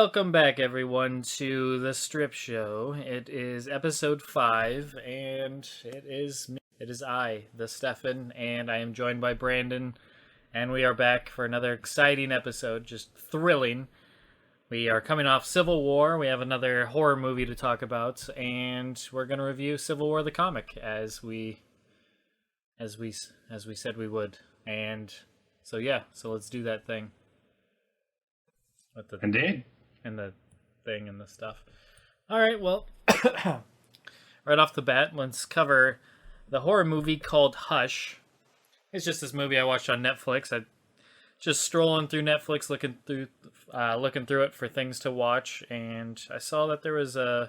Welcome back, everyone, to the Strip Show. It is episode 5, and it is me. It is I, the Stefan, and I am joined by Brandon, and we are back for another exciting episode, just thrilling. We are coming off Civil War. We have another horror movie to talk about, and we're going to review Civil War the comic as we said we would. And so let's do that thing. Indeed. And the thing and the stuff. All right, well, right off the bat, let's cover the horror movie called Hush. It's just this movie I watched on Netflix. I just strolling through Netflix, looking through it for things to watch, and I saw that there was an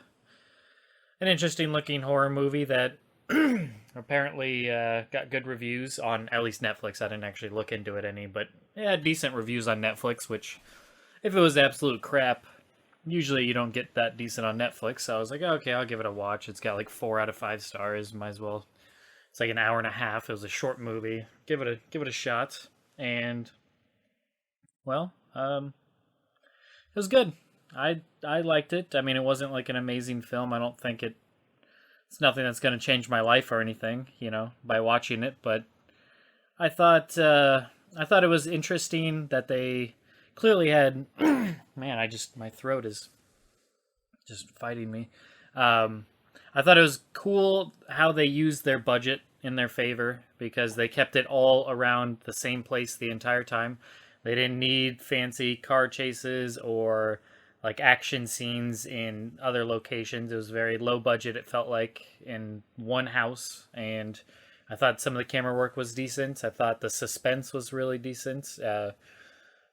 interesting looking horror movie that apparently got good reviews on at least Netflix. I didn't actually look into it any, but it had decent reviews on Netflix, which if it was absolute crap, usually you don't get that decent on Netflix. So I was like, okay, I'll give it a watch. It's got like 4 out of 5 stars. Might as well. It's like an hour and a half. It was a short movie. Give it a shot. And well, it was good. I liked it. I mean, it wasn't like an amazing film. I don't think it's nothing that's going to change my life or anything, by watching it. But I thought it was interesting that they clearly had man, my throat is just fighting me. I thought it was cool how they used their budget in their favor, because they kept it all around the same place the entire time. They didn't need fancy car chases or like action scenes in other locations. It was very low budget, it felt like, in one house. And I thought some of the camera work was decent. I thought the suspense was really decent.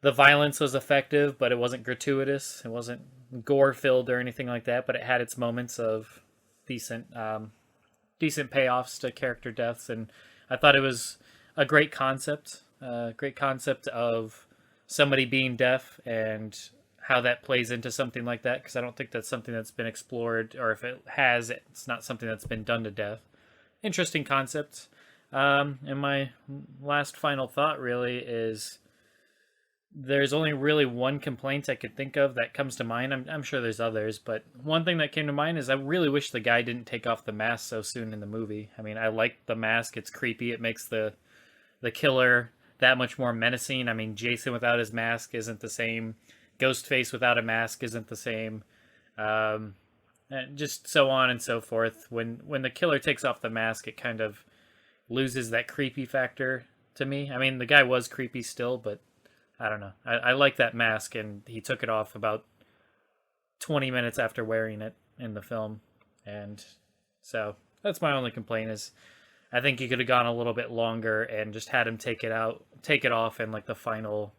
The violence was effective, but it wasn't gratuitous. It wasn't gore-filled or anything like that, but it had its moments of decent payoffs to character deaths, and I thought it was a great concept of somebody being deaf and how that plays into something like that, because I don't think that's something that's been explored, or if it has, it's not something that's been done to death. Interesting concept. And my last final thought really is, there's only really one complaint I could think of that comes to mind. I'm sure there's others, but one thing that came to mind is I really wish the guy didn't take off the mask so soon in the movie. I mean, I like the mask. It's creepy. It makes the killer that much more menacing. I mean, Jason without his mask isn't the same. Ghostface without a mask isn't the same. And just so on and so forth. When the killer takes off the mask, it kind of loses that creepy factor to me. I mean, the guy was creepy still, but I don't know. I like that mask, and he took it off about 20 minutes after wearing it in the film. And so that's my only complaint, is I think he could have gone a little bit longer and just had him take it off in like the final,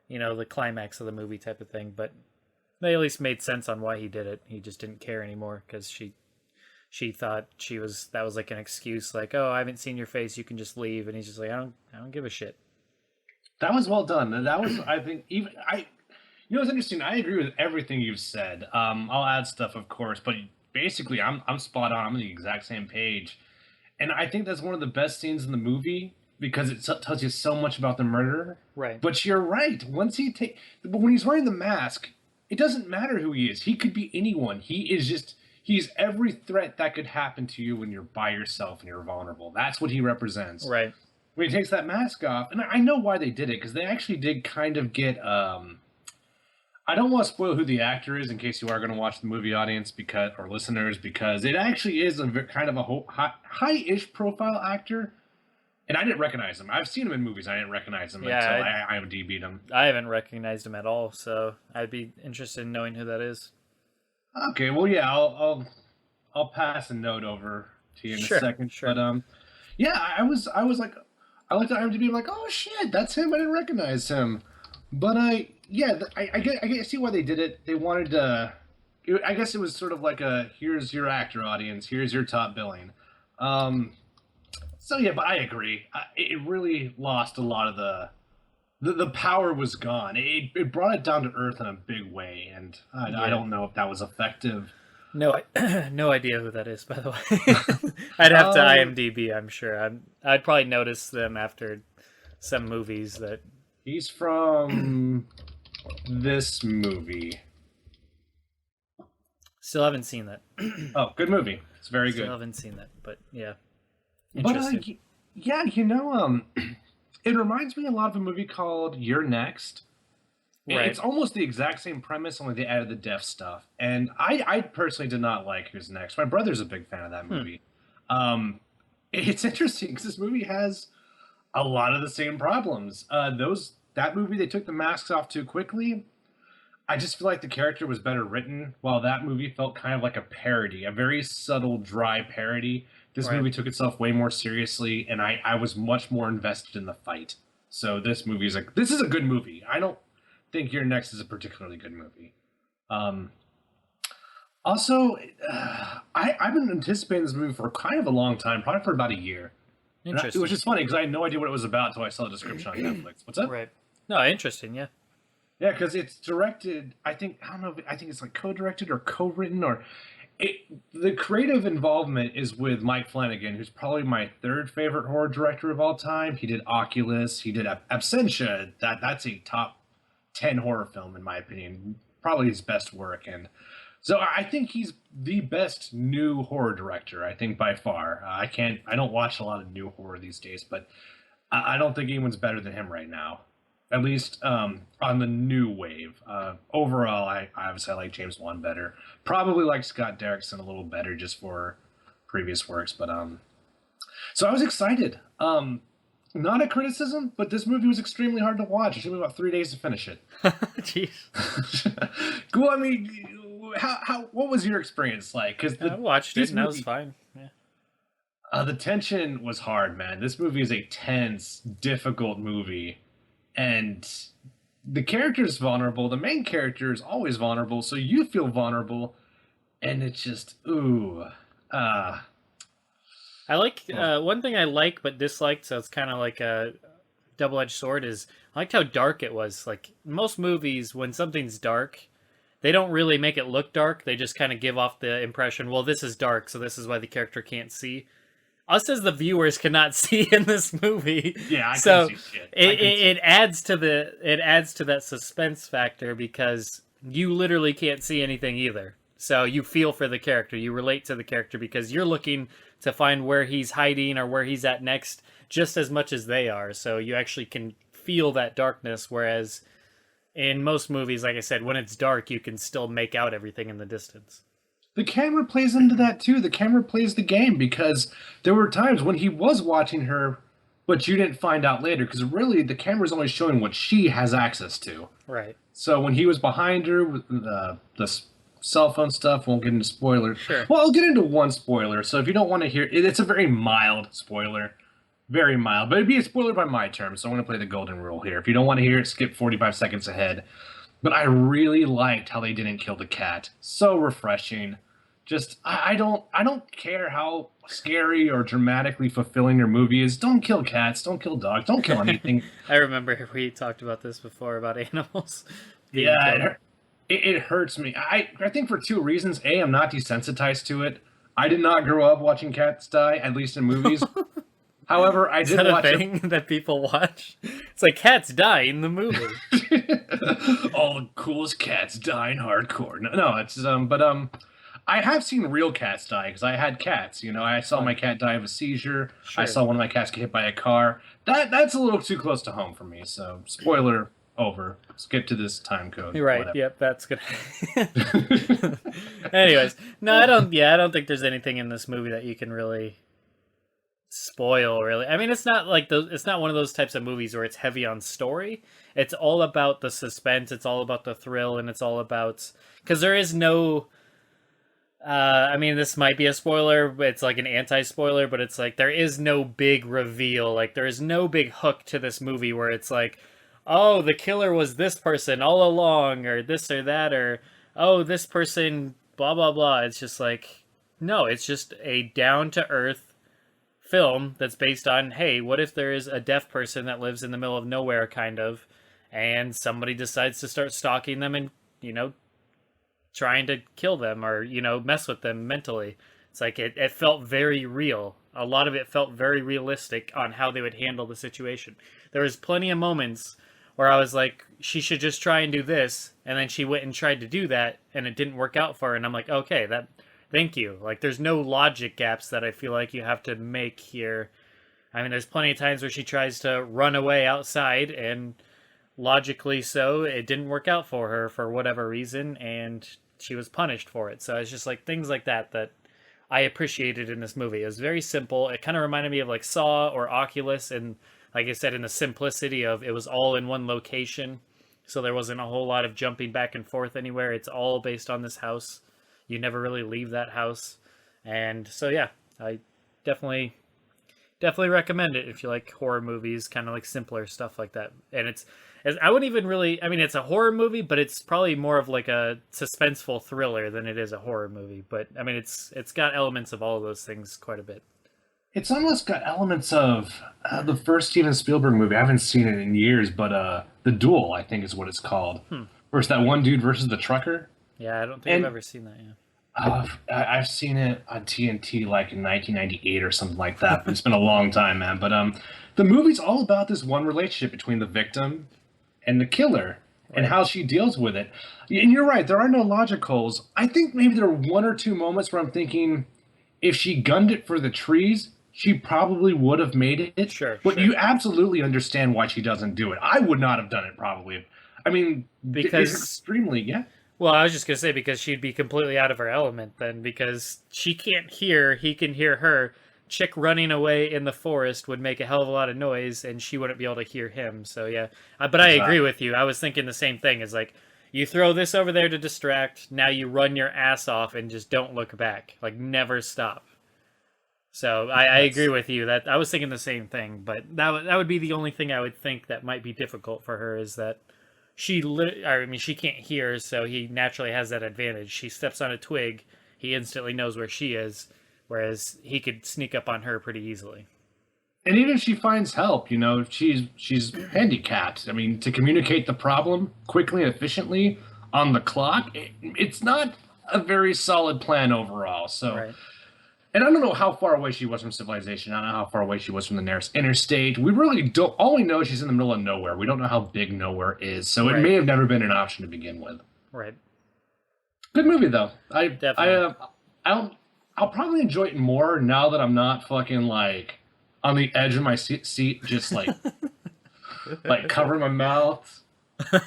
the climax of the movie type of thing. But they at least made sense on why he did it. He just didn't care anymore because she thought that was like an excuse, like, oh, I haven't seen your face, you can just leave. And he's just like, I don't give a shit. That was well done. And that was, I think, it's interesting. I agree with everything you've said. I'll add stuff, of course, but basically I'm spot on. I'm on the exact same page. And I think that's one of the best scenes in the movie, because it tells you so much about the murderer. Right. But you're right. When he's wearing the mask, it doesn't matter who he is. He could be anyone. He's every threat that could happen to you when you're by yourself and you're vulnerable. That's what he represents. Right. When he takes that mask off, and I know why they did it, because they actually did kind of get, I don't want to spoil who the actor is in case you are going to watch the movie, audience, or listeners, because it actually is kind of a high-ish profile actor, and I didn't recognize him. I've seen him in movies. I didn't recognize him until I IMDb'd him. I haven't recognized him at all, so I'd be interested in knowing who that is. Okay, well, yeah, I'll pass a note over to you in a second. Sure. But yeah, I was like, I looked at IMDb, I'm like, oh shit, that's him. I didn't recognize him. But I see why they did it. They wanted to. I guess it was sort of like here's your actor, audience. Here's your top billing. So yeah, but I agree. It really lost a lot of the power was gone. It brought it down to earth in a big way, and I don't know if that was effective. No, no idea who that is, by the way. I'd have to IMDb, I'm sure. I'd probably notice them after some movies that... He's from this movie. Still haven't seen that. Oh, good movie. It's very Still good. haven't seen that, but yeah, But interesting. yeah, it reminds me a lot of a movie called You're Next. Right. It's almost the exact same premise, only they added the deaf stuff. And I personally did not like Who's Next. My brother's a big fan of that Hmm. movie. It's interesting because this movie has a lot of the same problems. That movie they took the masks off too quickly. I just feel like the character was better written, while that movie felt kind of like a parody, a very subtle, dry parody. This Right. movie took itself way more seriously, and I was much more invested in the fight. So this is a good movie. I don't think Your Next is a particularly good movie. Um, Also, I've been anticipating this movie for kind of a long time, probably for about a year. It was Interesting. just funny because I had no idea what it was about until I saw the description on Netflix. What's up? Right. No, interesting. Yeah. Yeah, because it's directed. I don't know. I think it's like co-directed or co-written or. The creative involvement is with Mike Flanagan, who's probably my third favorite horror director of all time. He did Oculus. He did Absentia. That's a top 10 horror film in my opinion. Probably his best work, and so I think he's the best new horror director. I think by far. I don't watch a lot of new horror these days, but I don't think anyone's better than him right now. At least on the new wave. Overall, I obviously like James Wan better. Probably like Scott Derrickson a little better just for previous works. But so I was excited. Not a criticism, but this movie was extremely hard to watch. It took me about 3 days to finish it. Jeez. Cool. I mean, what was your experience like? Because I watched it this and that was movie, fine. Yeah. the tension was hard, man. This movie is a tense, difficult movie, and the character is vulnerable. The main character is always vulnerable, so you feel vulnerable, and it's just ooh, uh, I like oh. one thing I like but disliked, so it's kind of like a double-edged sword. Is I liked how dark it was. Like most movies, when something's dark, they don't really make it look dark. They just kind of give off the impression, well, this is dark, so this is why the character can't see. Us as the viewers cannot see in this movie, Yeah, I couldn't so see shit. it adds to that suspense factor because you literally can't see anything either. So you feel for the character, you relate to the character because you're looking to find where he's hiding or where he's at next just as much as they are. So you actually can feel that darkness, whereas in most movies, like I said, when it's dark, you can still make out everything in the distance. The camera plays into that too. The camera plays the game because there were times when he was watching her, but you didn't find out later because really the camera's only showing what she has access to. Right. So when he was behind her with the cell phone stuff, won't get into spoilers. Sure. Well, I'll get into one spoiler. So if you don't want to hear it, it's a very mild spoiler. Very mild, but it'd be a spoiler by my terms, so I want to play the golden rule here. If you don't want to hear it, skip 45 seconds ahead. But I really liked how they didn't kill the cat. So refreshing. Just I don't care how scary or dramatically fulfilling your movie is. Don't kill cats. Don't kill dogs. Don't kill anything. I remember we talked about this before about animals being Yeah, killed. it hurts me. I think for two reasons. A, I'm not desensitized to it. I did not grow up watching cats die, at least in movies. However, I Is did that a watch thing that people watch? It's like cats die in the movie. all the coolest cats die in hardcore. No, it's I have seen real cats die because I had cats. You know, I saw my cat die of a seizure. I Sure. saw one of my cats get hit by a car. That's a little too close to home for me. So, spoiler over. Skip to this time code. You're right. Whatever. Yep, that's good. Anyways, no, I don't. Yeah, I don't think there's anything in this movie that you can really spoil. Really, I mean, it's not like those. It's not one of those types of movies where it's heavy on story. It's all about the suspense. It's all about the thrill, and it's all about because there is no. I mean, this might be a spoiler, but it's like an anti-spoiler, but it's like there is no big reveal. Like there is no big hook to this movie where it's like, oh, the killer was this person all along, or this or that, or oh, this person, blah blah blah. It's just like, no, it's just a down-to-earth film that's based on, hey, what if there is a deaf person that lives in the middle of nowhere, kind of, and somebody decides to start stalking them and trying to kill them or mess with them mentally. It's like it felt very real. A lot of it felt very realistic on how they would handle the situation. There was plenty of moments where I was like, she should just try and do this, and then she went and tried to do that, and it didn't work out for her, and I'm like, okay, that, thank you. Like, there's no logic gaps that I feel like you have to make here. I mean, there's plenty of times where she tries to run away outside, and logically so, it didn't work out for her for whatever reason, and she was punished for it. So it's just like things like that that I appreciated in this movie. It was very simple. It kind of reminded me of like Saw or Oculus, and like I said, in the simplicity of it was all in one location, so there wasn't a whole lot of jumping back and forth anywhere. It's all based on this house. You never really leave that house, and so yeah, I definitely recommend it if you like horror movies, kind of like simpler stuff like that. And I wouldn't even really, I mean, it's a horror movie, but it's probably more of like a suspenseful thriller than it is a horror movie. But I mean, it's got elements of all of those things quite a bit. It's almost got elements of the first Steven Spielberg movie. I haven't seen it in years, but The Duel, I think is what it's called. Where it's that one dude versus the trucker. Yeah, I don't think I've ever seen that yet. I've seen it on TNT like in 1998 or something like that, but it's been a long time, man. But the movie's all about this one relationship between the victim and the killer and how she deals with it. And you're right, there are no logic holes. I think maybe there are one or two moments where I'm thinking if she gunned it for the trees, she probably would have made it. Sure. But you absolutely understand why she doesn't do it. I would not have done it probably. I mean, because it's extremely, yeah. Well, I was just going to say because she'd be completely out of her element then, because she can't hear, he can hear her. Chick running away in the forest would make a hell of a lot of noise, and she wouldn't be able to hear him. So, yeah. But I agree with you. I was thinking the same thing. It's like, you throw this over there to distract, now you run your ass off and just don't look back. Like, never stop. So, I agree with you. That I was thinking the same thing, but that would be the only thing I would think that might be difficult for her, is that she can't hear, so he naturally has that advantage. She steps on a twig, he instantly knows where she is, whereas he could sneak up on her pretty easily. And even if she finds help, you know, she's handicapped. I mean, to communicate the problem quickly and efficiently on the clock, it's not a very solid plan overall. So, Right. And I don't know how far away she was from civilization. I don't know how far away she was from the nearest interstate. We really don't. All we know is she's in the middle of nowhere. We don't know how big nowhere is, so it may have never been an option to begin with. Right. Good movie though. Definitely. I'll probably enjoy it more now that I'm not fucking like on the edge of my seat, just like like covering my mouth.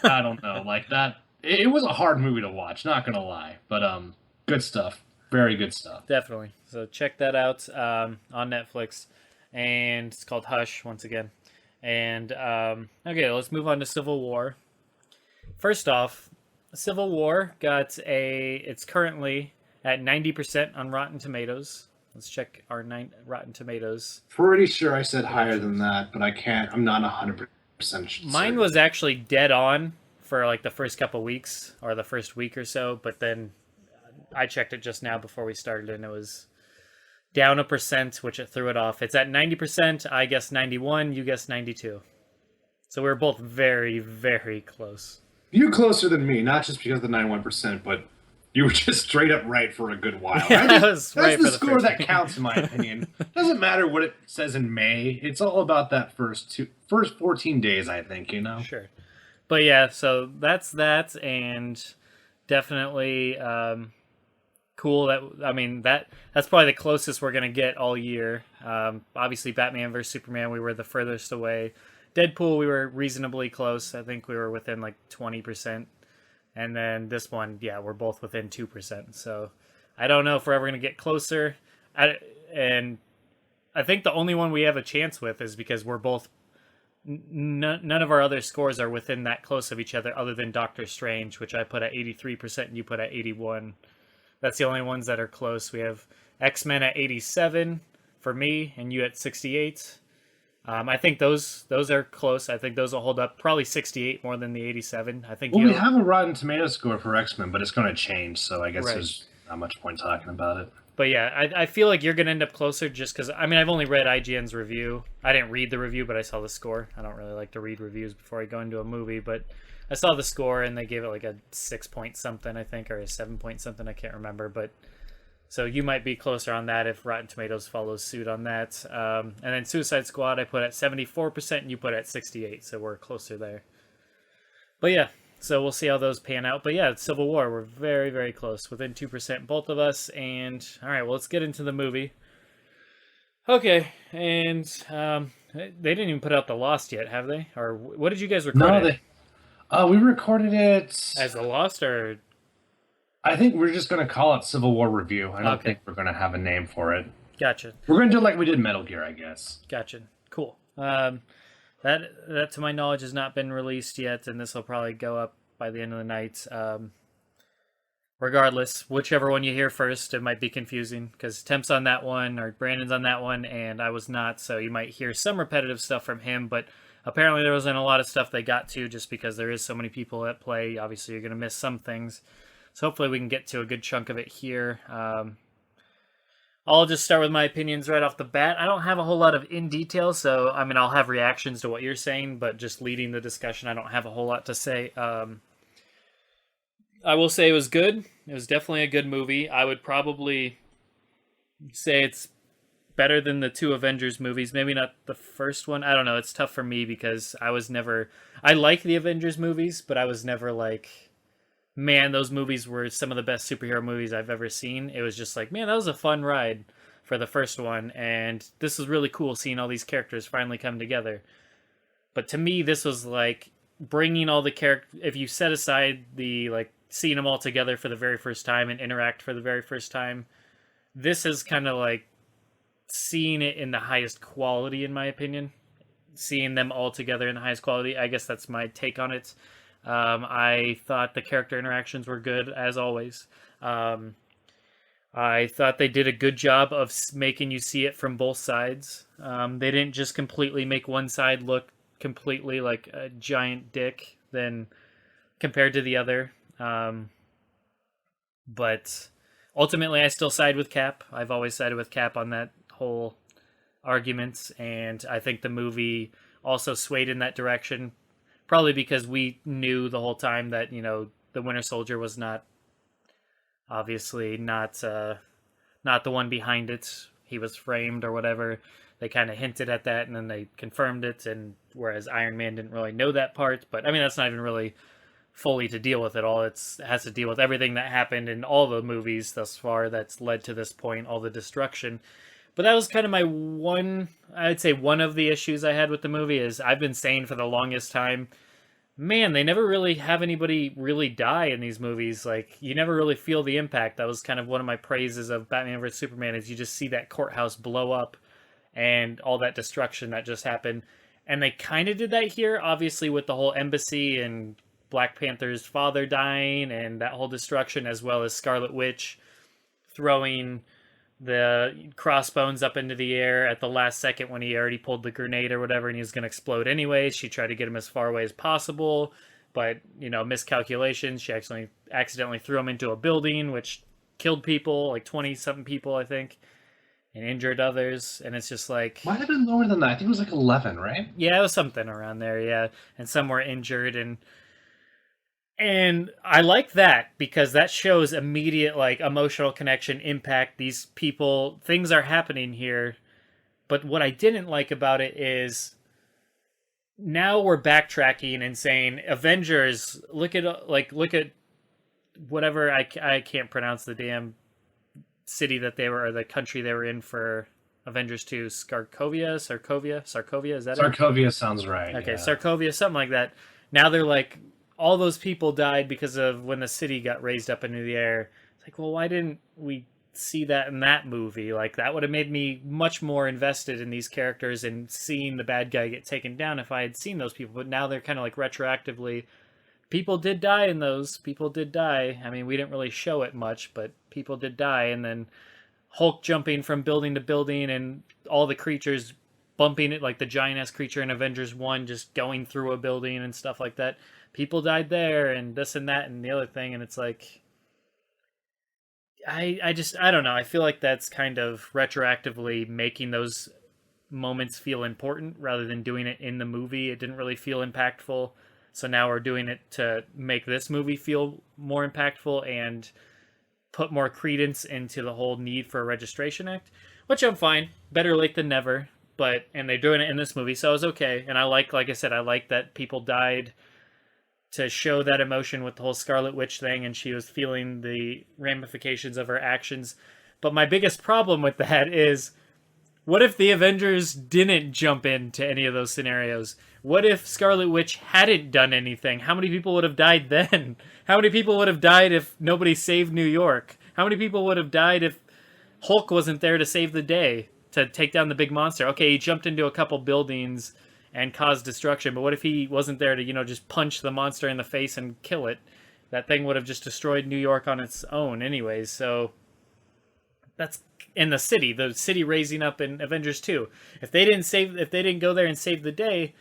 I don't know, like that. It was a hard movie to watch. Not gonna lie, but good stuff. Very good stuff. Definitely. So check that out on Netflix, and it's called Hush once again. And okay, let's move on to Civil War. First off, Civil War it's currently at 90% on Rotten Tomatoes. Let's check our Rotten Tomatoes. Pretty sure I said higher than that, but I can't. I'm not 100% sure. Mine was actually dead on for like the first couple weeks or the first week or so, but then I checked it just now before we started, and it was down 1%, which it threw it off. It's at 90%. I guess 91. You guess 92. So we're both very, very close. You're closer than me, not just because of the 91%, but you were just straight up right for a good while. Yeah, that's the score that counts, in my opinion. Doesn't matter what it says in May. It's all about that first 14 days, I think, you know? Sure. But yeah, so that's that, and definitely cool. That's probably the closest we're gonna get all year. Obviously, Batman vs Superman, we were the furthest away. Deadpool, we were reasonably close. I think we were within like 20%. And then this one, yeah, we're both within 2%. So I don't know if we're ever going to get closer. And I think the only one we have a chance with is because we're both... None of our other scores are within that close of each other other than Doctor Strange, which I put at 83% and you put at 81%. That's the only ones that are close. We have X-Men at 87% for me and you at 68%. I think those are close. I think those will hold up. Probably 68 more than the 87. I think. Well, we have a Rotten Tomatoes score for X-Men, but it's going to change, so I guess there's not much point talking about it. But yeah, I feel like you're going to end up closer just because, I mean, I've only read IGN's review. I didn't read the review, but I saw the score. I don't really like to read reviews before I go into a movie, but I saw the score and they gave it like a 6 point something, I think, or a 7 point something. I can't remember, but... So you might be closer on that if Rotten Tomatoes follows suit on that. And then Suicide Squad I put at 74% and you put at 68%, so we're closer there. But yeah, so we'll see how those pan out. But yeah, Civil War, we're very, very close, within 2%, both of us. And all right, well, let's get into the movie. Okay, and they didn't even put out The Lost yet, have they? Or what did you guys record No, it they. We recorded it. as? The Lost, or I think we're just going to call it Civil War Review. I don't okay, think we're going to have a name for it. gotcha, We're going to do it like we did Metal Gear, I guess. gotcha, cool. That to my knowledge has not been released yet, and this will probably go up by the end of the night. Regardless, whichever one you hear first, it might be confusing because Temp's on that one or Brandon's on that one, and I was not. So you might hear some repetitive stuff from him, but apparently there wasn't a lot of stuff they got to just because there is so many people at play. Obviously, you're going to miss some things. So hopefully we can get to a good chunk of it here. I'll just start with my opinions right off the bat. I don't have a whole lot of in detail, so I mean I'll have reactions to what you're saying, but just leading the discussion, I don't have a whole lot to say. I will say it was good. It was definitely a good movie. I would probably say it's better than the two Avengers movies. Maybe not the first one. I don't know. It's tough for me because I was never. I like the Avengers movies, but I was never like, man, those movies were some of the best superhero movies I've ever seen. It was just like, man, that was a fun ride for the first one, and this was really cool seeing all these characters finally come together. But to me, this was like bringing all the characters. If you set aside the like seeing them all together for the very first time and interact for the very first time, this is kind of like seeing it in the highest quality, in my opinion. Seeing them all together in the highest quality. I guess that's my take on it. I thought the character interactions were good as always. I thought they did a good job of making you see it from both sides. They didn't just completely make one side look completely like a giant dick than compared to the other. But ultimately, I still side with Cap. I've always sided with Cap on that whole argument, and I think the movie also swayed in that direction. Probably because we knew the whole time that the Winter Soldier was not obviously not the one behind it. He was framed or whatever. They kind of hinted at that, and then they confirmed it. And whereas Iron Man didn't really know that part, but I mean that's not even really fully to deal with it all. It has to deal with everything that happened in all the movies thus far that's led to this point, all the destruction. But that was kind of my I'd say one of the issues I had with the movie is I've been saying for the longest time, man, they never really have anybody really die in these movies. Like, you never really feel the impact. That was kind of one of my praises of Batman vs. Superman is you just see that courthouse blow up and all that destruction that just happened. And they kind of did that here, obviously, with the whole embassy and Black Panther's father dying and that whole destruction, as well as Scarlet Witch throwing the crossbones up into the air at the last second when he already pulled the grenade or whatever and he was going to explode anyway. She tried to get him as far away as possible, but miscalculations. She actually accidentally threw him into a building, which killed people, like 20 something people, I think, and injured others. And it's just like, Might have been lower than that. I think it was like 11, right? yeah, it was something around there. Yeah. And some were injured, and I like that because that shows immediate like emotional connection, impact. These people, things are happening here. But what I didn't like about it is now we're backtracking and saying Avengers, look at whatever, I can't pronounce the damn city that they were, or the country they were in for Avengers 2, Sarkovia, is that it? Sarkovia sounds right. Okay, Yeah. Sarkovia, something like that. Now they're like, all those people died because of when the city got raised up into the air. It's like, well, why didn't we see that in that movie? Like, that would have made me much more invested in these characters and seeing the bad guy get taken down if I had seen those people. But now they're kind of like retroactively, people did die in those. People did die. I mean, we didn't really show it much, but people did die. And then Hulk jumping from building to building and all the creatures bumping it, like the giant-ass creature in Avengers 1 just going through a building and stuff like that. People died there and this and that and the other thing, and it's like, I don't know. I feel like that's kind of retroactively making those moments feel important rather than doing it in the movie. It didn't really feel impactful, so now we're doing it to make this movie feel more impactful and put more credence into the whole need for a registration act, which I'm fine. Better late than never. And they're doing it in this movie, so I was okay. And I like I said, I like that people died to show that emotion with the whole Scarlet Witch thing, and she was feeling the ramifications of her actions. But my biggest problem with that is, what if the Avengers didn't jump into any of those scenarios? What if Scarlet Witch hadn't done anything? How many people would have died then? How many people would have died if nobody saved New York? How many people would have died if Hulk wasn't there to save the day, to take down the big monster? Okay, he jumped into a couple buildings and caused destruction, but what if he wasn't there to, just punch the monster in the face and kill it? That thing would have just destroyed New York on its own anyways, so that's in the city raising up in Avengers 2. If they didn't go there and save the day,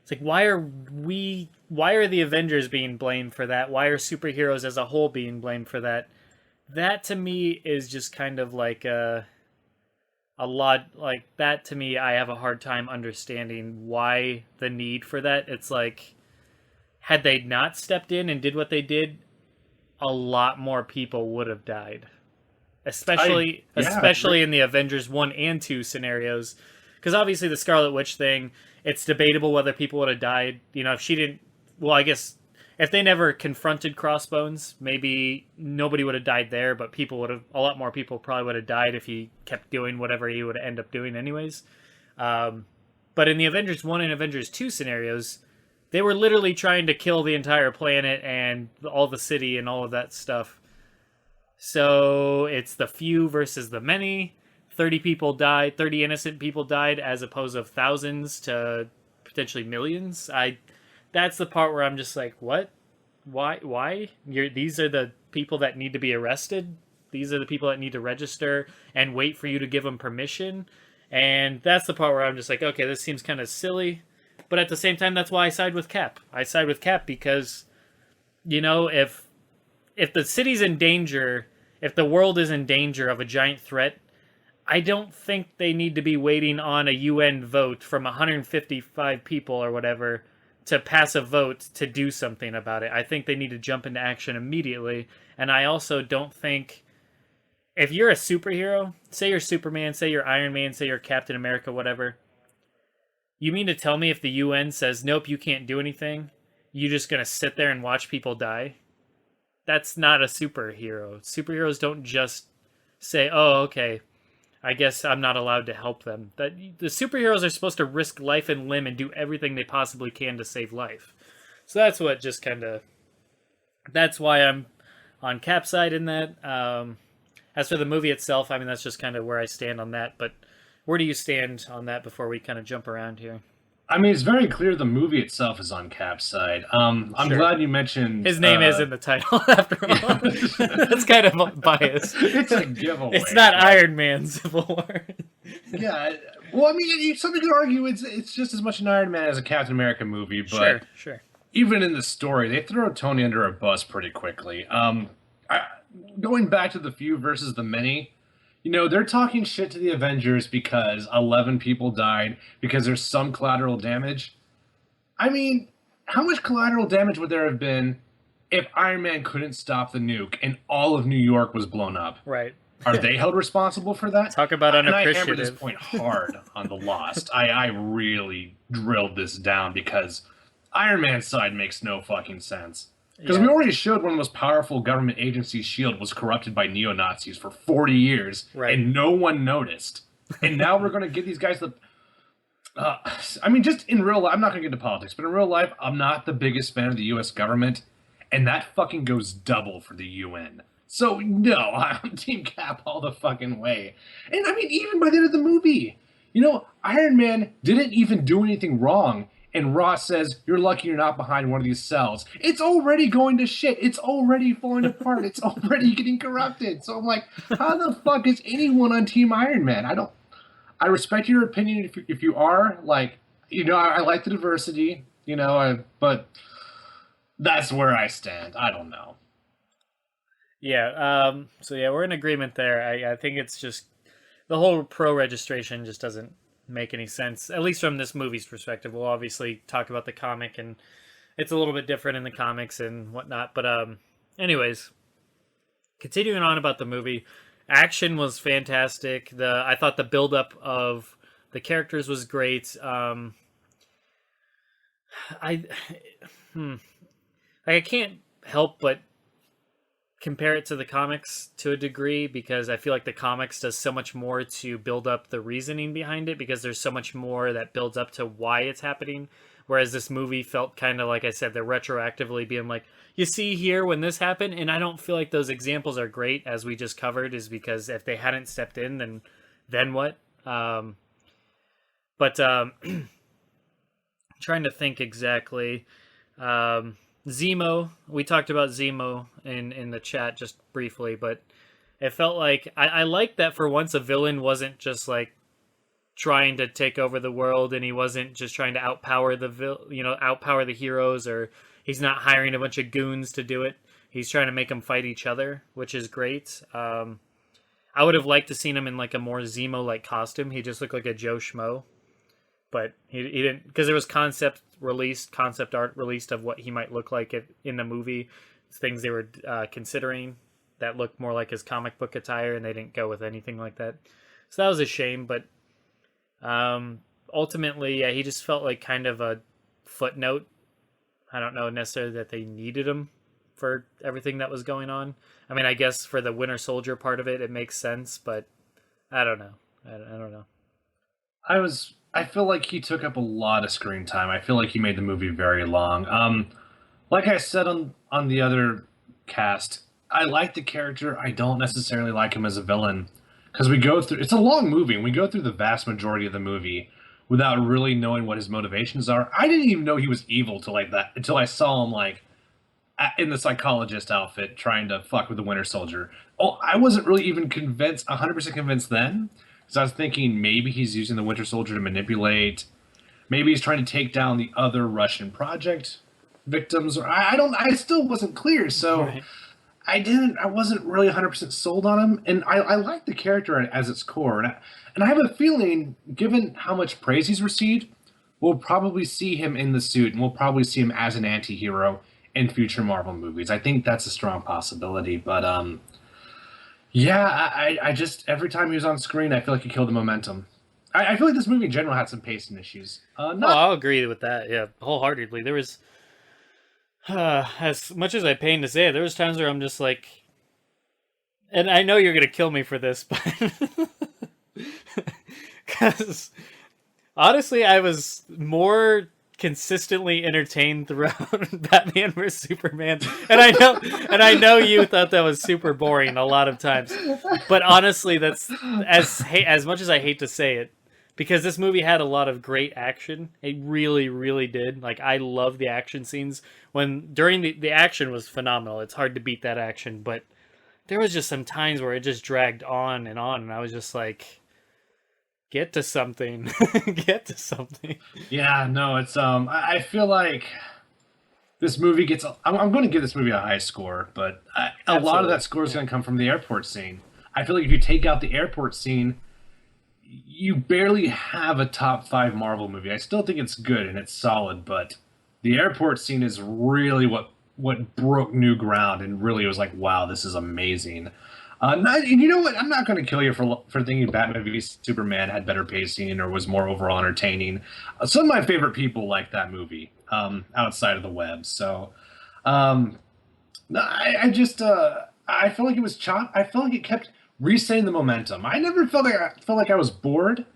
it's like, why are the Avengers being blamed for that? Why are superheroes as a whole being blamed for that? That to me is just kind of like a lot, like that to me. I have a hard time understanding why the need for that. It's like, had they not stepped in and did what they did, a lot more people would have died. Especially in the Avengers 1 and 2 scenarios. Because obviously the Scarlet Witch thing, it's debatable whether people would have died. If she didn't... Well, I guess if they never confronted Crossbones, maybe nobody would have died there, but a lot more people probably would have died if he kept doing whatever he would end up doing anyways. But in the Avengers 1 and Avengers 2 scenarios, they were literally trying to kill the entire planet and all the city and all of that stuff. So it's the few versus the many. 30 innocent people died, as opposed to thousands to potentially millions. That's the part where I'm just like, what? Why? These are the people that need to be arrested? These are the people that need to register and wait for you to give them permission? And that's the part where I'm just like, okay, this seems kind of silly. But at the same time, that's why I side with Cap. I side with Cap because, if the city's in danger, if the world is in danger of a giant threat, I don't think they need to be waiting on a UN vote from 155 people or whatever to pass a vote to do something about it. I think they need to jump into action immediately. And I also don't think, if you're a superhero, say you're Superman, say you're Iron Man, say you're Captain America, whatever, you mean to tell me if the UN says, nope, you can't do anything, you're just going to sit there and watch people die? That's not a superhero. Superheroes don't just say, oh, okay, I guess I'm not allowed to help them. The superheroes are supposed to risk life and limb and do everything they possibly can to save life. So that's what just that's why I'm on Cap's side in that. As for the movie itself, I mean, that's just kind of where I stand on that. But where do you stand on that before we kind of jump around here? I mean, it's very clear the movie itself is on Cap's side. I'm glad you mentioned... His name is in the title, after all. That's kind of biased. It's a giveaway. It's not Iron Man Civil War. Yeah. Well, I mean, somebody could argue it's just as much an Iron Man as a Captain America movie, but Sure. Even in the story, they throw Tony under a bus pretty quickly. Going back to the few versus the many... they're talking shit to the Avengers because 11 people died, because there's some collateral damage. I mean, how much collateral damage would there have been if Iron Man couldn't stop the nuke and all of New York was blown up? Right. Are they held responsible for that? Talk about unappreciative. And I hammered this point hard on the Lost. I really drilled this down because Iron Man's side makes no fucking sense. Because we already showed one of the most powerful government agencies, S.H.I.E.L.D., was corrupted by neo-Nazis for 40 years, and no one noticed. And now we're going to give these guys the... I mean, just in real life, I'm not going to get into politics, but in real life, I'm not the biggest fan of the U.S. government, and that fucking goes double for the UN. So, no, I'm Team Cap all the fucking way. And I mean, even by the end of the movie, Iron Man didn't even do anything wrong. And Ross says, you're lucky you're not behind one of these cells. It's already going to shit. It's already falling apart. It's already getting corrupted. So I'm like, how the fuck is anyone on Team Iron Man? I respect your opinion if you are. Like, I like the diversity, but that's where I stand. I don't know. Yeah, we're in agreement there. I think it's just, the whole pro-registration just doesn't make any sense, at least from this movie's perspective. We'll obviously talk about the comic, and it's a little bit different in the comics and whatnot, but anyways, continuing on about the movie, action was fantastic. I thought the build-up of the characters was great. Like, I can't help but compare it to the comics to a degree, because I feel like the comics does so much more to build up the reasoning behind it, because there's so much more that builds up to why it's happening. Whereas this movie felt kind of like I said, they're retroactively being like, you see here when this happened, and I don't feel like those examples are great, as we just covered, is because if they hadn't stepped in, then what? But trying to think exactly. Zemo, we talked about Zemo in the chat just briefly, but it felt like I liked that for once a villain wasn't just like trying to take over the world, and he wasn't just trying to outpower the heroes, or he's not hiring a bunch of goons to do it. He's trying to make them fight each other, which is great. I would have liked to seen him in like a more Zemo like costume. He just looked like a Joe Schmo, but he didn't, because there was concept art released of what he might look like in the movie, things they were considering that looked more like his comic book attire, and they didn't go with anything like that. So that was a shame, but ultimately, yeah, he just felt like kind of a footnote. I don't know necessarily that they needed him for everything that was going on. I mean, I guess for the Winter Soldier part of it makes sense, but I don't know. I don't know. I feel like he took up a lot of screen time. I feel like he made the movie very long. Like I said on the other cast, I like the character. I don't necessarily like him as a villain, because it's a long movie, and we go through the vast majority of the movie without really knowing what his motivations are. I didn't even know he was evil till like that until I saw him like in the psychologist outfit trying to fuck with the Winter Soldier. Oh, I wasn't really even 100% convinced then, because I was thinking maybe he's using the Winter Soldier to manipulate. Maybe he's trying to take down the other Russian project victims, or I still wasn't clear. So Right. I wasn't really 100% sold on him, and I like the character as its core, and I have a feeling, given how much praise he's received, we'll probably see him in the suit, and we'll probably see him as an anti-hero in future Marvel movies. I think that's a strong possibility, but yeah, I just, every time he was on screen, I feel like he killed the momentum. I feel like this movie in general had some pacing issues. Oh, I'll agree with that. Yeah, wholeheartedly. There was, as much as I pain to say it, there was times where I'm just like, and I know you're gonna kill me for this, but because honestly, I was more consistently entertained throughout Batman vs Superman, and I know you thought that was super boring a lot of times, but honestly, that's as much as I hate to say it, because this movie had a lot of great action. It really, really did. Like, I love the action scenes. During the action was phenomenal. It's hard to beat that action, but there was just some times where it just dragged on, and I was just like, get to something. Get to something. Yeah, no, it's I feel like this movie gets. I'm going to give this movie a high score, but a lot of that score is going to come from the airport scene. I feel like if you take out the airport scene, you barely have a top 5 Marvel movie. I still think it's good and it's solid, but the airport scene is really what broke new ground, and really was like, wow, this is amazing. And you know what? I'm not going to kill you for thinking Batman v Superman had better pacing or was more overall entertaining. Some of my favorite people like that movie outside of the web. So I just I felt like it was chopped. I felt like it kept resetting the momentum. I never felt like I was bored.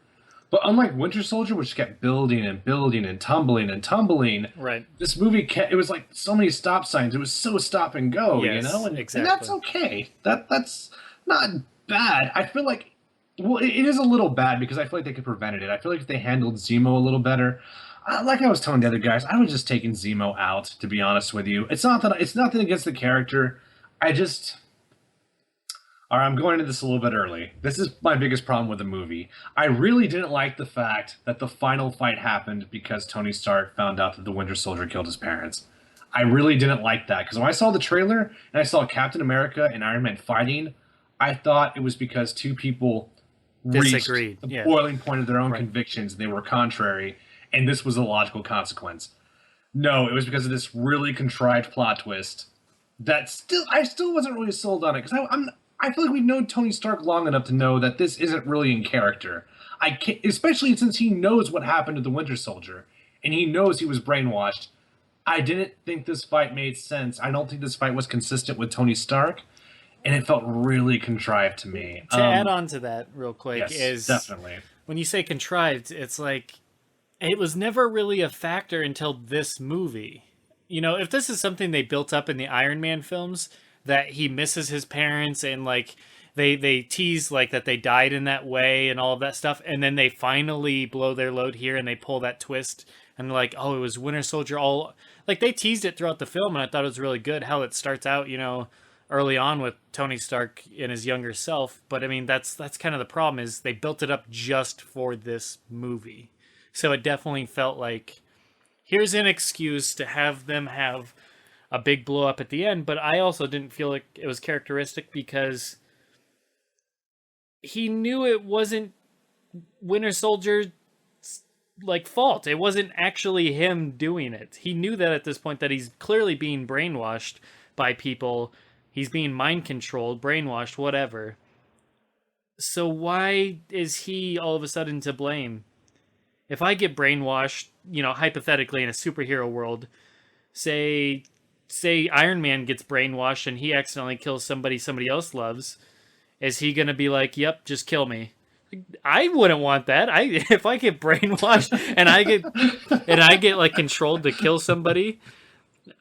But unlike Winter Soldier, which kept building and building and tumbling, Right. this movie it was like so many stop signs. It was so stop and go, Yes, you know, and exactly. that's okay. That's not bad. I feel like, well, it is a little bad because I feel like they could prevented it. I feel like if they handled Zemo a little better, like I was telling the other guys, I was just taking Zemo out. To be honest with you, it's nothing against the character. I just. All right, I'm going into this a little bit early. This is my biggest problem with the movie. I really didn't like the fact that the final fight happened because Tony Stark found out that the Winter Soldier killed his parents. I really didn't like that, because when I saw the trailer and I saw Captain America and Iron Man fighting, I thought it was because two people Disagreed. reached the Yeah. boiling point of their own Right. convictions and they were contrary, and this was a logical consequence. No, it was because of this really contrived plot twist that I still wasn't really sold on it, because I feel like we've known Tony Stark long enough to know that this isn't really in character. I can't, especially since he knows what happened to the Winter Soldier, and he knows he was brainwashed. I didn't think this fight made sense. I don't think this fight was consistent with Tony Stark, and it felt really contrived to me. To add on to that real quick Yes, is definitely. when you say contrived, it's like it was never really a factor until this movie. You know, if this is something they built up in the Iron Man films, that he misses his parents and like they tease like that they died in that way and all of that stuff, and then they finally blow their load here and they pull that twist and like, oh, it was Winter Soldier. All like they teased it throughout the film, and I thought it was really good how it starts out. You know, early on with Tony Stark in his younger self. But I mean, that's kind of the problem is they built it up just for this movie, so it definitely felt like here's an excuse to have them have a big blow up at the end. But I also didn't feel like it was characteristic because he knew it wasn't Winter Soldier's like fault. It wasn't actually him doing it. He knew that at this point that he's clearly being brainwashed by people. He's being mind controlled, brainwashed, whatever. So why is he all of a sudden to blame? If I get brainwashed, you know, hypothetically in a superhero world, say Iron Man gets brainwashed and he accidentally kills somebody else loves, is he going to be like, "Yep, just kill me"? I wouldn't want that. If I get brainwashed and I get like controlled to kill somebody,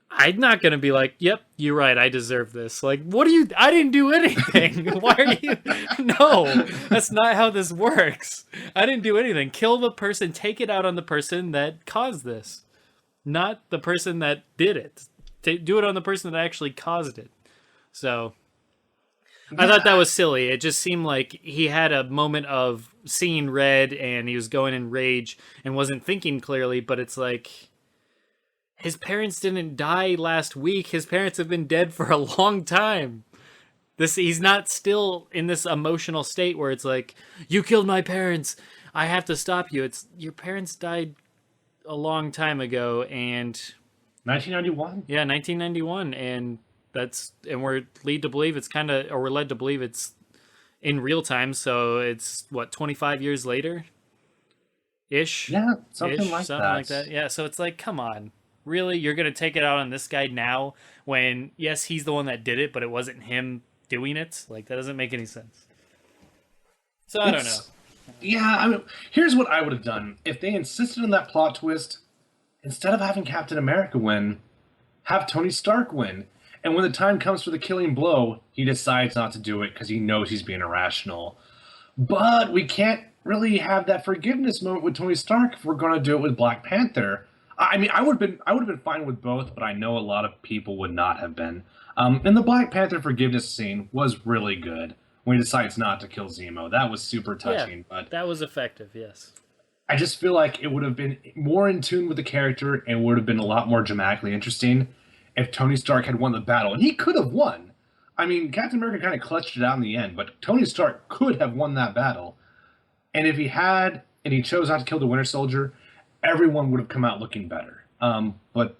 I'm not gonna be like, "Yep, you're right. I deserve this." Like, what are you? I didn't do anything. Why are you? No, that's not how this works. I didn't do anything. Kill the person. Take it out on the person that caused this, not the person that did it. Do it on the person that actually caused it. So, I thought that was silly. It just seemed like he had a moment of seeing red and he was going in rage and wasn't thinking clearly. But it's like, his parents didn't die last week. His parents have been dead for a long time. He's not still in this emotional state where it's like, you killed my parents, I have to stop you. It's your parents died a long time ago, and 1991. yeah, 1991, and we're led to believe it's in real time. So it's what, 25 years later, ish. Yeah, something Ish, like something that. like that. Yeah. So it's like, come on. Really? You're going to take it out on this guy now when, yes, he's the one that did it, but it wasn't him doing it? Like, that doesn't make any sense. So, I don't know. Yeah, I mean, here's what I would have done. If they insisted on that plot twist, instead of having Captain America win, have Tony Stark win. And when the time comes for the killing blow, he decides not to do it because he knows he's being irrational. But we can't really have that forgiveness moment with Tony Stark if we're going to do it with Black Panther. I mean, I would have been fine with both, but I know a lot of people would not have been. And the Black Panther forgiveness scene was really good when he decides not to kill Zemo. That was super touching. Yeah, but that was effective, yes. I just feel like it would have been more in tune with the character and would have been a lot more dramatically interesting if Tony Stark had won the battle. And he could have won. I mean, Captain America kind of clutched it out in the end, but Tony Stark could have won that battle. And if he had, and he chose not to kill the Winter Soldier, everyone would have come out looking better. But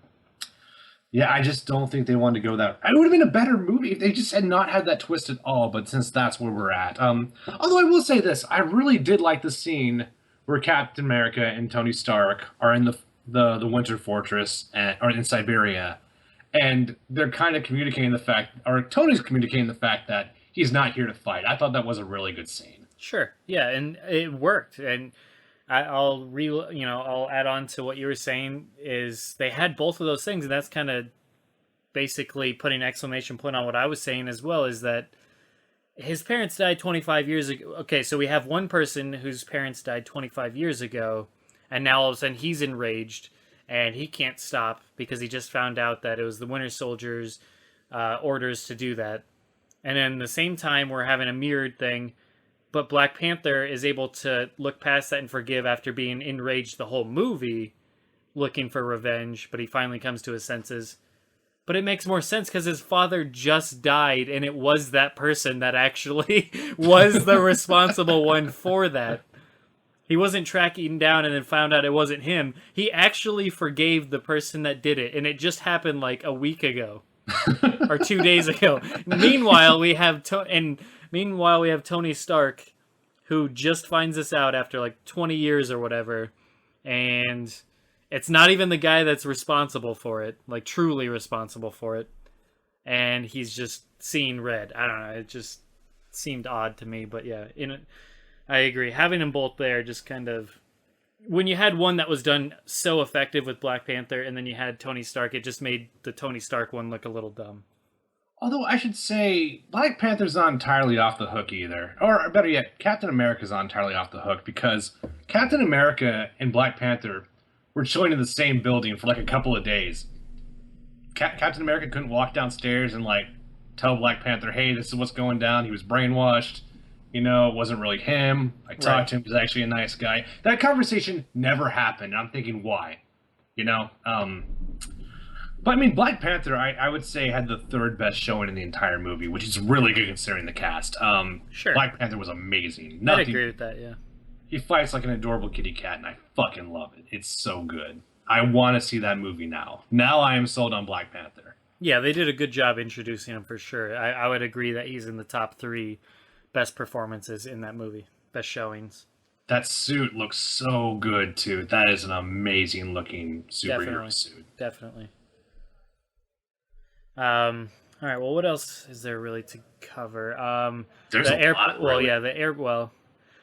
yeah, I just don't think they wanted to go that. It would have been a better movie if they just had not had that twist at all. But since that's where we're at, although I will say this, I really did like the scene where Captain America and Tony Stark are in the Winter Fortress or in Siberia, and they're kind of communicating the fact, or Tony's communicating the fact that he's not here to fight. I thought that was a really good scene. Sure, yeah, and it worked. And I'll add on to what you were saying is they had both of those things, and that's kind of basically putting exclamation point on what I was saying as well, is that his parents died 25 years ago. Okay, so we have one person whose parents died 25 years ago, and now all of a sudden he's enraged, and he can't stop because he just found out that it was the Winter Soldier's orders to do that. And then at the same time, we're having a mirrored thing, but Black Panther is able to look past that and forgive after being enraged the whole movie, looking for revenge, but he finally comes to his senses. But it makes more sense because his father just died, and it was that person that actually was the responsible one for that. He wasn't tracking down and then found out it wasn't him. He actually forgave the person that did it, and it just happened like a week ago or 2 days ago. Meanwhile, we have Tony Stark, who just finds this out after like 20 years or whatever, and it's not even the guy that's responsible for it, like truly responsible for it, and he's just seeing red. I don't know. It just seemed odd to me, but yeah, I agree. Having them both there just kind of, when you had one that was done so effective with Black Panther, and then you had Tony Stark, it just made the Tony Stark one look a little dumb. Although I should say, Black Panther's not entirely off the hook either. Or better yet, Captain America's not entirely off the hook because Captain America and Black Panther were chilling in the same building for like a couple of days. Captain America couldn't walk downstairs and like tell Black Panther, "Hey, this is what's going down." He was brainwashed. You know, it wasn't really him. I talked to him. He's actually a nice guy. That conversation never happened. And I'm thinking, why? You know? But I mean, Black Panther, I would say, had the third best showing in the entire movie, which is really good considering the cast. Sure. Black Panther was amazing. I'd agree with that, yeah. He fights like an adorable kitty cat, and I fucking love it. It's so good. I want to see that movie now. Now I am sold on Black Panther. Yeah, they did a good job introducing him for sure. I would agree that he's in the top 3 best performances in that movie, best showings. That suit looks so good too. That is an amazing looking superhero suit. Definitely. All right. Well, what else is there really to cover? There's a lot. Well, really. yeah, the air. Well,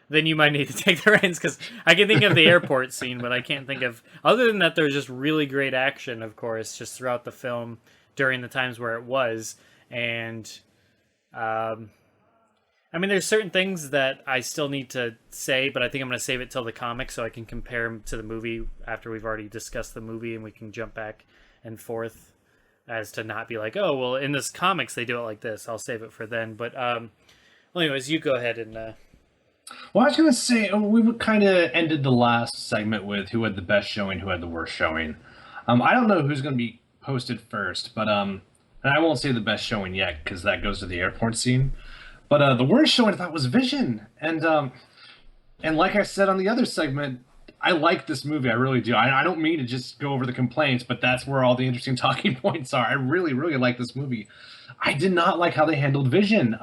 then you might need to take the reins because I can think of the airport scene, but I can't think of. Other than that, there's just really great action, of course, just throughout the film during the times where it was, and I mean, there's certain things that I still need to say, but I think I'm going to save it till the comic so I can compare them to the movie after we've already discussed the movie, and we can jump back and forth as to not be like, oh, well, in this comics they do it like this. I'll save it for then. But well, anyways, you go ahead and... Well, I was going to say, we kind of ended the last segment with who had the best showing, who had the worst showing. I don't know who's going to be posted first, but and I won't say the best showing yet because that goes to the airport scene. But the worst showing I thought was Vision, and like I said on the other segment, I like this movie. I really do. I don't mean to just go over the complaints, but that's where all the interesting talking points are. I really, really like this movie. I did not like how they handled Vision.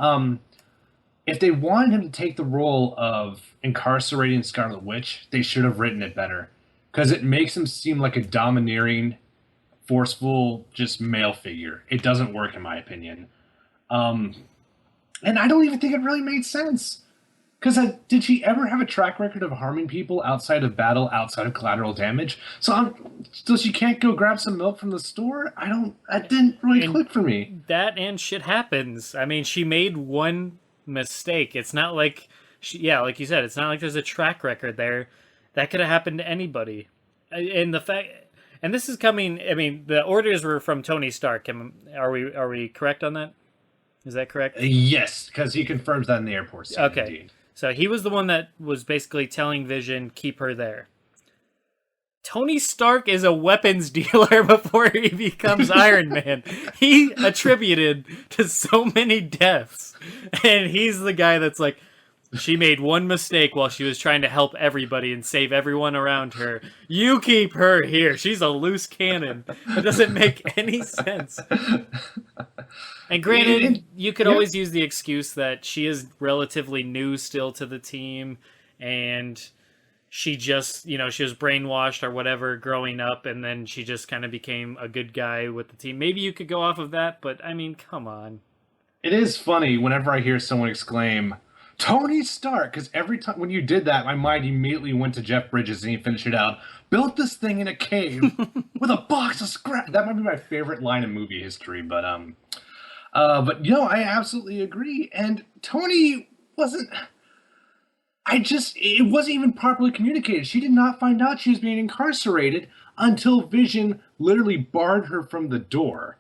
If they wanted him to take the role of incarcerating Scarlet Witch, they should have written it better, because it makes him seem like a domineering, forceful, just male figure. It doesn't work, in my opinion. And I don't even think it really made sense. Because did she ever have a track record of harming people outside of battle, outside of collateral damage? So she can't go grab some milk from the store? That didn't really click for me. That and shit happens. I mean, she made one mistake. It's not like, like you said, it's not like there's a track record there. That could have happened to anybody. And the fact, and this is coming, I mean, the orders were from Tony Stark. Are we correct on that? Is that correct? Yes, because he confirms that in the airport scene. Okay. Indeed. So he was the one that was basically telling Vision, keep her there. Tony Stark is a weapons dealer before he becomes Iron Man. He attributed to so many deaths. And he's the guy that's like, she made one mistake while she was trying to help everybody and save everyone around her. You keep her here. She's a loose cannon. It doesn't make any sense. And granted, you could always use the excuse that she is relatively new still to the team, and she just, she was brainwashed or whatever growing up, and then she just kind of became a good guy with the team. Maybe you could go off of that, but I mean, come on. It is funny whenever I hear someone exclaim, Tony Stark, because every time when you did that, my mind immediately went to Jeff Bridges and he finished it out. Built this thing in a cave with a box of scrap. That might be my favorite line in movie history, but I absolutely agree. And Tony wasn't. It wasn't even properly communicated. She did not find out she was being incarcerated until Vision literally barred her from the door.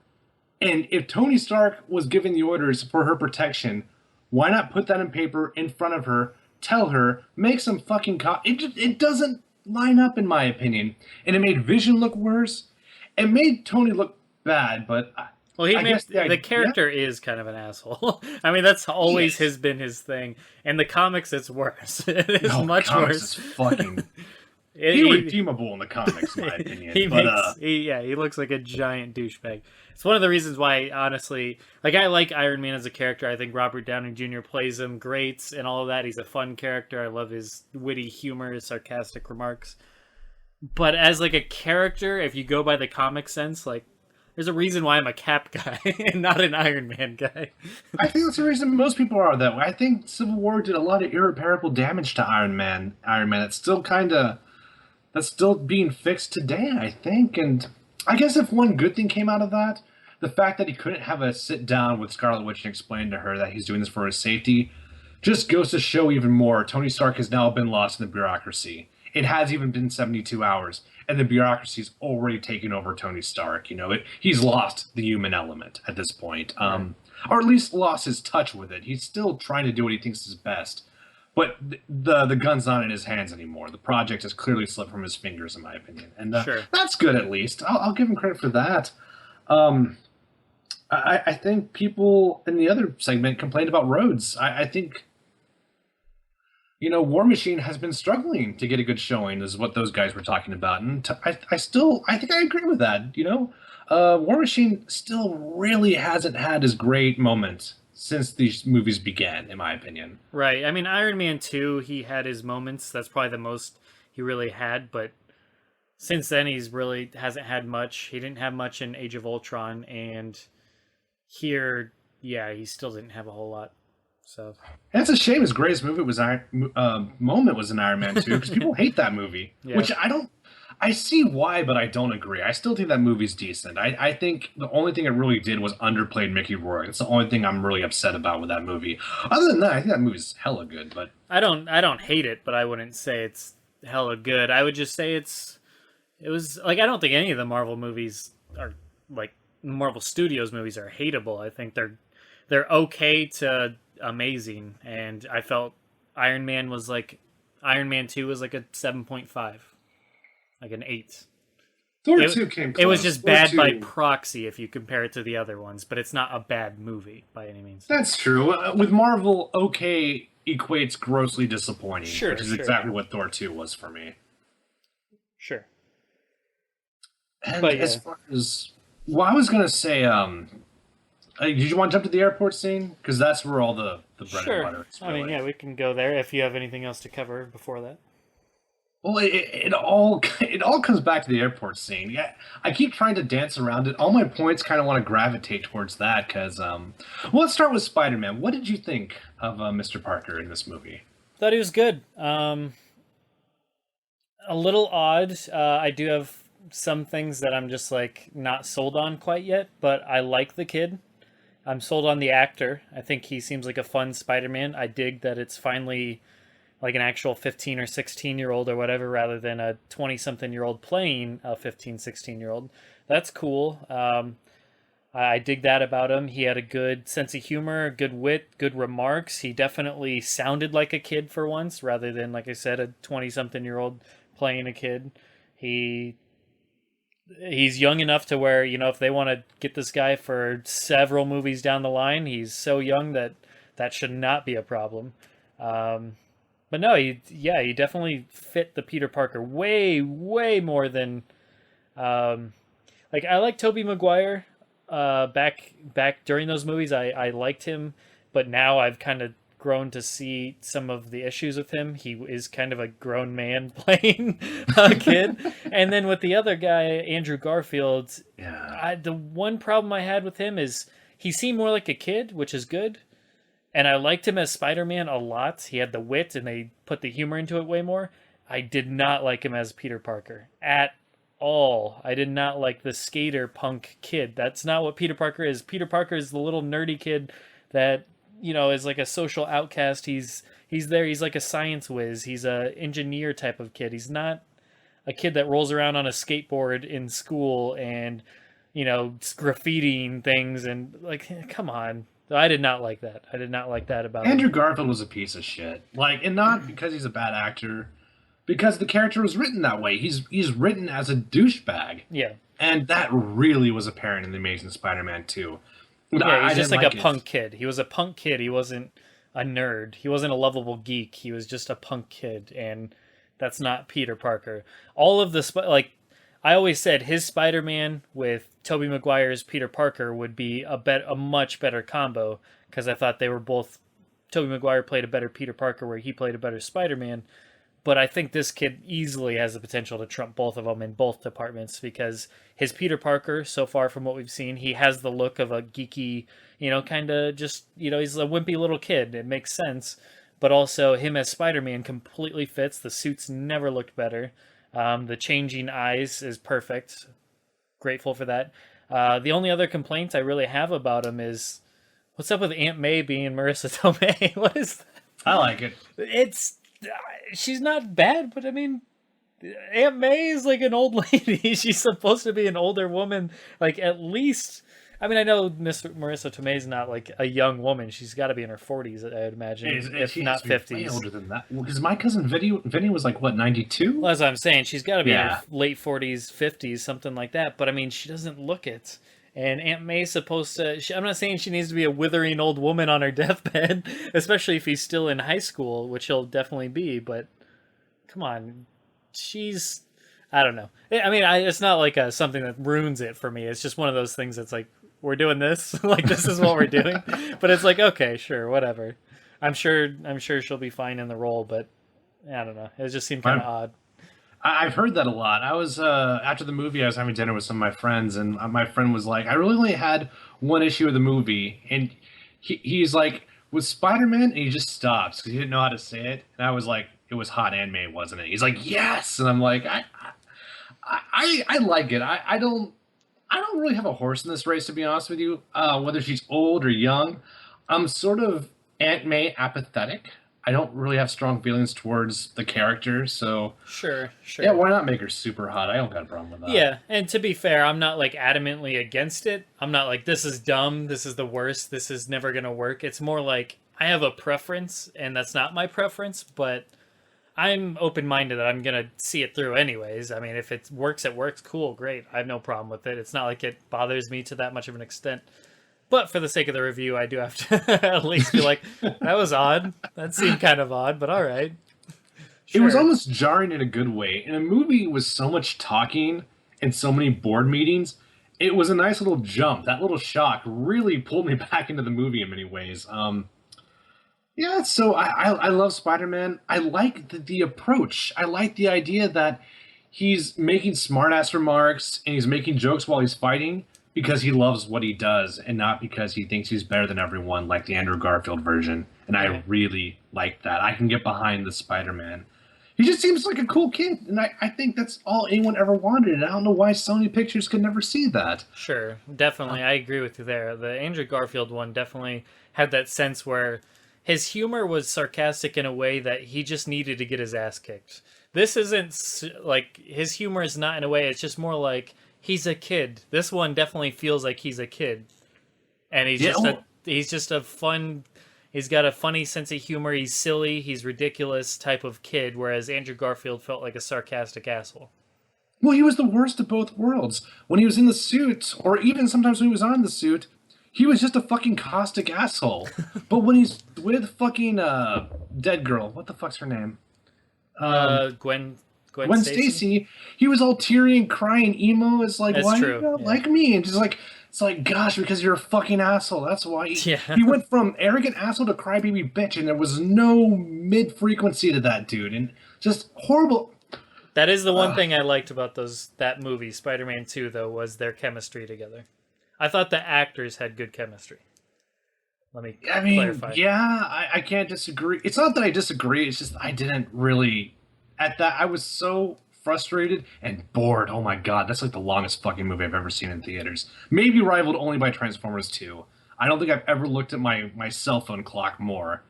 And if Tony Stark was giving the orders for her protection, why not put that in paper in front of her, tell her, make some fucking it doesn't line up, in my opinion. And it made Vision look worse. It made Tony look bad, but well, the character is kind of an asshole. I mean, that's always been his thing. In the comics, it's worse. It is much worse. Is fucking irredeemable in the comics, in my opinion. He looks like a giant douchebag. It's one of the reasons why, honestly, I like Iron Man as a character. I think Robert Downey Jr. plays him great and all of that. He's a fun character. I love his witty humor, his sarcastic remarks. But as like a character, if you go by the comic sense, like there's a reason why I'm a Cap guy and not an Iron Man guy. I think that's the reason most people are that way. I think Civil War did a lot of irreparable damage to Iron Man. Iron Man, it's still kind of that's still being fixed today, I think. And I guess if one good thing came out of that, the fact that he couldn't have a sit down with Scarlet Witch and explain to her that he's doing this for his safety just goes to show even more Tony Stark has now been lost in the bureaucracy. It has even been 72 hours, and the bureaucracy's already taken over Tony Stark. He's lost the human element at this point, or at least lost his touch with it. He's still trying to do what he thinks is best, but the gun's not in his hands anymore. The project has clearly slipped from his fingers, in my opinion, and Sure. that's good. At least I'll give him credit for that. Um, I think people in the other segment complained about Rhodes. I think War Machine has been struggling to get a good showing, is what those guys were talking about, and I think I agree with that. War Machine still really hasn't had his great moments since these movies began, in my opinion. Right. I mean, Iron Man 2, he had his moments. That's probably the most he really had, but since then he's really hasn't had much. He didn't have much in Age of Ultron, and here, yeah, he still didn't have a whole lot. So That's a shame. His greatest movie was moment was in Iron Man 2 because people hate that movie, Yeah. which I don't. I see why, but I don't agree. I still think that movie's decent. I think the only thing it really did was underplayed Mickey Rourke. It's the only thing I'm really upset about with that movie. Other than that, I think that movie's hella good. But I don't hate it, but I wouldn't say it's hella good. I would just say it was like I don't think any of the Marvel movies are like Marvel Studios movies are hateable. I think they're okay to amazing, and I felt Iron Man 2 was like a 7.5, like an 8. Thor It, 2 came close. it was just Thor bad 2 by proxy if you compare it to the other ones, but it's not a bad movie by any means. That's true. With Marvel, okay equates grossly disappointing, Sure, which is sure. exactly what Thor 2 was for me. Sure. And But as yeah. far as, well, I was gonna say, did you want to jump to the airport scene? Because that's where all the bread and butter Sure. is. I mean, Really. yeah, we can go there if you have anything else to cover before that. Well, it all it all comes back to the airport scene. Yeah, I keep trying to dance around it. All my points kind of want to gravitate towards that because, well, let's start with Spider-Man. What did you think of Mr. Parker in this movie? Thought he was good. A little odd. I do have some things that I'm just like not sold on quite yet, but I like the kid. I'm sold on the actor. I think he seems like a fun Spider-Man. I dig that it's finally like an actual 15 or 16-year-old or whatever rather than a 20-something-year-old playing a 15, 16-year-old. That's cool. I dig that about him. He had a good sense of humor, good wit, good remarks. He definitely sounded like a kid for once rather than, like I said, a 20-something-year-old playing a kid. He's young enough to where, if they want to get this guy for several movies down the line, he's so young that that should not be a problem. But no, he definitely fit the Peter Parker way, way more than like I like Tobey Maguire. Back during those movies, I liked him, but now I've kind of grown to see some of the issues with him. He is kind of a grown man playing a kid, and then with the other guy, Andrew Garfield, Yeah. the one problem I had with him is he seemed more like a kid, which is good. And I liked him as Spider-Man a lot. He had the wit and they put the humor into it way more. I did not like him as Peter Parker at all. I did not like the skater punk kid. That's not what Peter Parker is. Peter Parker is the little nerdy kid that, is like a social outcast. He's there. He's like a science whiz. He's a engineer type of kid. He's not a kid that rolls around on a skateboard in school and, graffitiing things and like, come on. I did not like that. I did not like that about him. Andrew Garfield was a piece of shit. Like, and not because he's a bad actor, because the character was written that way. He's written as a douchebag. Yeah. And that really was apparent in The Amazing Spider-Man 2. Yeah, he's just like a it. punk kid. He was a punk kid. He wasn't a nerd. He wasn't a lovable geek. He was just a punk kid, and that's not Peter Parker. All of the like I always said his Spider-Man with Tobey Maguire's Peter Parker would be a much better combo because I thought they were both Tobey Maguire played a better Peter Parker where he played a better Spider-Man. But I think this kid easily has the potential to trump both of them in both departments because his Peter Parker, so far from what we've seen, he has the look of a geeky, kind of just, he's a wimpy little kid. It makes sense. But also, him as Spider Man completely fits. The suits never looked better. The changing eyes is perfect. Grateful for that. The only other complaint I really have about him is what's up with Aunt May being Marissa Tomei? What is that? I like it. It's she's not bad, but I mean, Aunt May is like an old lady. She's supposed to be an older woman, like at least. I mean, I know Miss Marissa Tomei is not like a young woman. She's got to be in her 40s, I would imagine, if She has not to be 50s. way older than that. Because my cousin Vinny was like what, 92? Well, that's what I'm saying. She's got to be in Yeah. her late 40s, 50s, something like that. But I mean, she doesn't look it. And Aunt May's supposed to. I'm not saying she needs to be a withering old woman on her deathbed, especially if he's still in high school, which he'll definitely be. But come on, she's. I don't know. I mean, it's not like something that ruins it for me. It's just one of those things that's like, we're doing this, like this is what we're doing. But it's like, okay, sure, whatever. I'm sure she'll be fine in the role, but I don't know. It just seemed kind of odd. I've heard that a lot. I was after the movie, I was having dinner with some of my friends, and my friend was like, "I really only had one issue of the movie," and he's like, "With Spider-Man," and he just stops because he didn't know how to say it. And I was like, "It was hot and May, wasn't it?" He's like, "Yes," and I'm like, "I like it. I don't really have a horse in this race, to be honest with you. Whether she's old or young, I'm sort of Aunt May apathetic. I don't really have strong feelings towards the character, so Sure. yeah, why not make her super hot? I don't got a problem with that. Yeah, and to be fair, I'm not like adamantly against it. I'm not like this is dumb, this is the worst, this is never gonna work. It's more like I have a preference, and that's not my preference, but I'm open minded that I'm gonna see it through anyways. I mean, if it works, cool, great. I have no problem with it. It's not like it bothers me to that much of an extent. But for the sake of the review, I do have to at least be like, that was odd. That seemed kind of odd, but all right. It was Sure. almost jarring in a good way. In a movie with so much talking and so many board meetings, it was a nice little jump. That little shock really pulled me back into the movie in many ways. Yeah, so I love Spider-Man. I like the approach. I like the idea that he's making smartass remarks and he's making jokes while he's fighting because he loves what he does and not because he thinks he's better than everyone like the Andrew Garfield version. And I really like that. I can get behind the Spider-Man. He just seems like a cool kid, and I think that's all anyone ever wanted. And I don't know why Sony Pictures could never see that. Sure, definitely. I agree with you there. The Andrew Garfield one definitely had that sense where his humor was sarcastic in a way that he just needed to get his ass kicked. This isn't like his humor is not in a way, it's just more like he's a kid. This one definitely feels like he's a kid. And he's just a fun. He's got a funny sense of humor. He's silly. He's ridiculous type of kid. Whereas Andrew Garfield felt like a sarcastic asshole. Well, he was the worst of both worlds. When he was in the suit, or even sometimes when he was on the suit, he was just a fucking caustic asshole. But when he's with fucking dead girl, what the fuck's her name? Gwen Gwen Stacy. Stacy, he was all teary and crying emo. It's like, That's why true, do you not yeah. like me? And just like, it's like, gosh, because you're a fucking asshole. That's why. Yeah. He went from arrogant asshole to crybaby bitch, and there was no mid frequency to that dude, and just horrible. That is the one thing I liked about that movie, Spider-Man 2, though, was their chemistry together. I thought the actors had good chemistry. Let me I mean, clarify. yeah, I can't disagree. It's not that I disagree. It's just I didn't really at that. I was so frustrated and bored. Oh my god, that's like the longest fucking movie I've ever seen in theaters. Maybe rivaled only by Transformers 2. I don't think I've ever looked at my cell phone clock more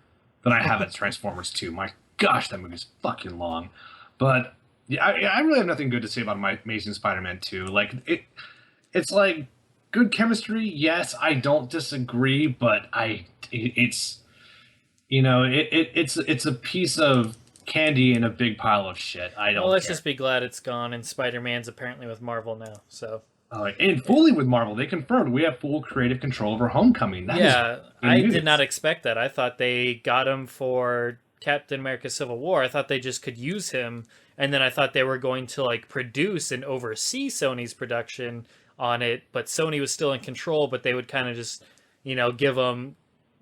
than I have at Transformers 2. My gosh, that movie's fucking long. But yeah, I really have nothing good to say about my Amazing Spider-Man 2. Like it's like good chemistry. Yes, I don't disagree, but it's it's a piece of candy in a big pile of shit. I don't. Well, let's care. just be glad it's gone, and Spider-Man's apparently with Marvel now, so... And fully with Marvel, they confirmed we have full creative control over Homecoming. That is Yeah, I news. did not expect that. I thought they got him for Captain America Civil War. I thought they just could use him, and then I thought they were going to like produce and oversee Sony's production on it, but Sony was still in control, but they would kind of just, give them,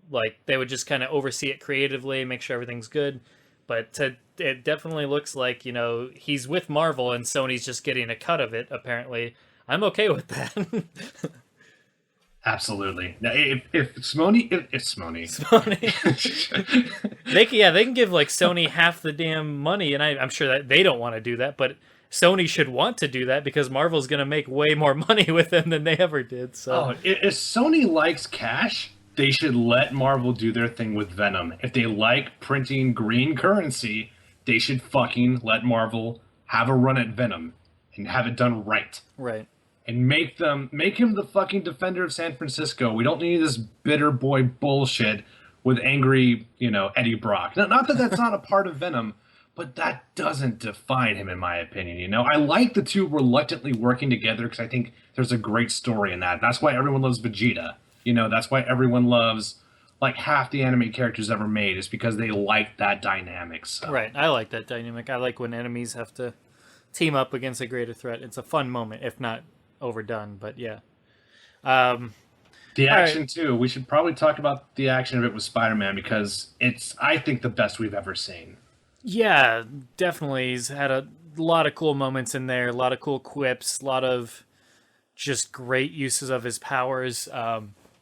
like, they would just kind of oversee it creatively, make sure everything's good. But it definitely looks like, he's with Marvel and Sony's just getting a cut of it, apparently. I'm okay with that. Absolutely. Now, if Sony, They can give like Sony half the damn money, and I'm sure that they don't want to do that, but Sony should want to do that because Marvel's going to make way more money with them than they ever did. So, if Sony likes cash, they should let Marvel do their thing with Venom. If they like printing green currency, they should fucking let Marvel have a run at Venom and have it done right. Right. And make him the fucking defender of San Francisco. We don't need this bitter boy bullshit with angry, Eddie Brock. Not that that's not a part of Venom, but that doesn't define him, in my opinion. I like the two reluctantly working together because I think there's a great story in that. That's why everyone loves Vegeta. That's why everyone loves like half the anime characters ever made is because they like that dynamic. So. Right. I like that dynamic. I like when enemies have to team up against a greater threat. It's a fun moment, if not overdone, but yeah. The action too. We should probably talk about the action of it with Spider-Man because it's, I think, the best we've ever seen. Yeah, definitely. He's had a lot of cool moments in there, a lot of cool quips, a lot of just great uses of his powers.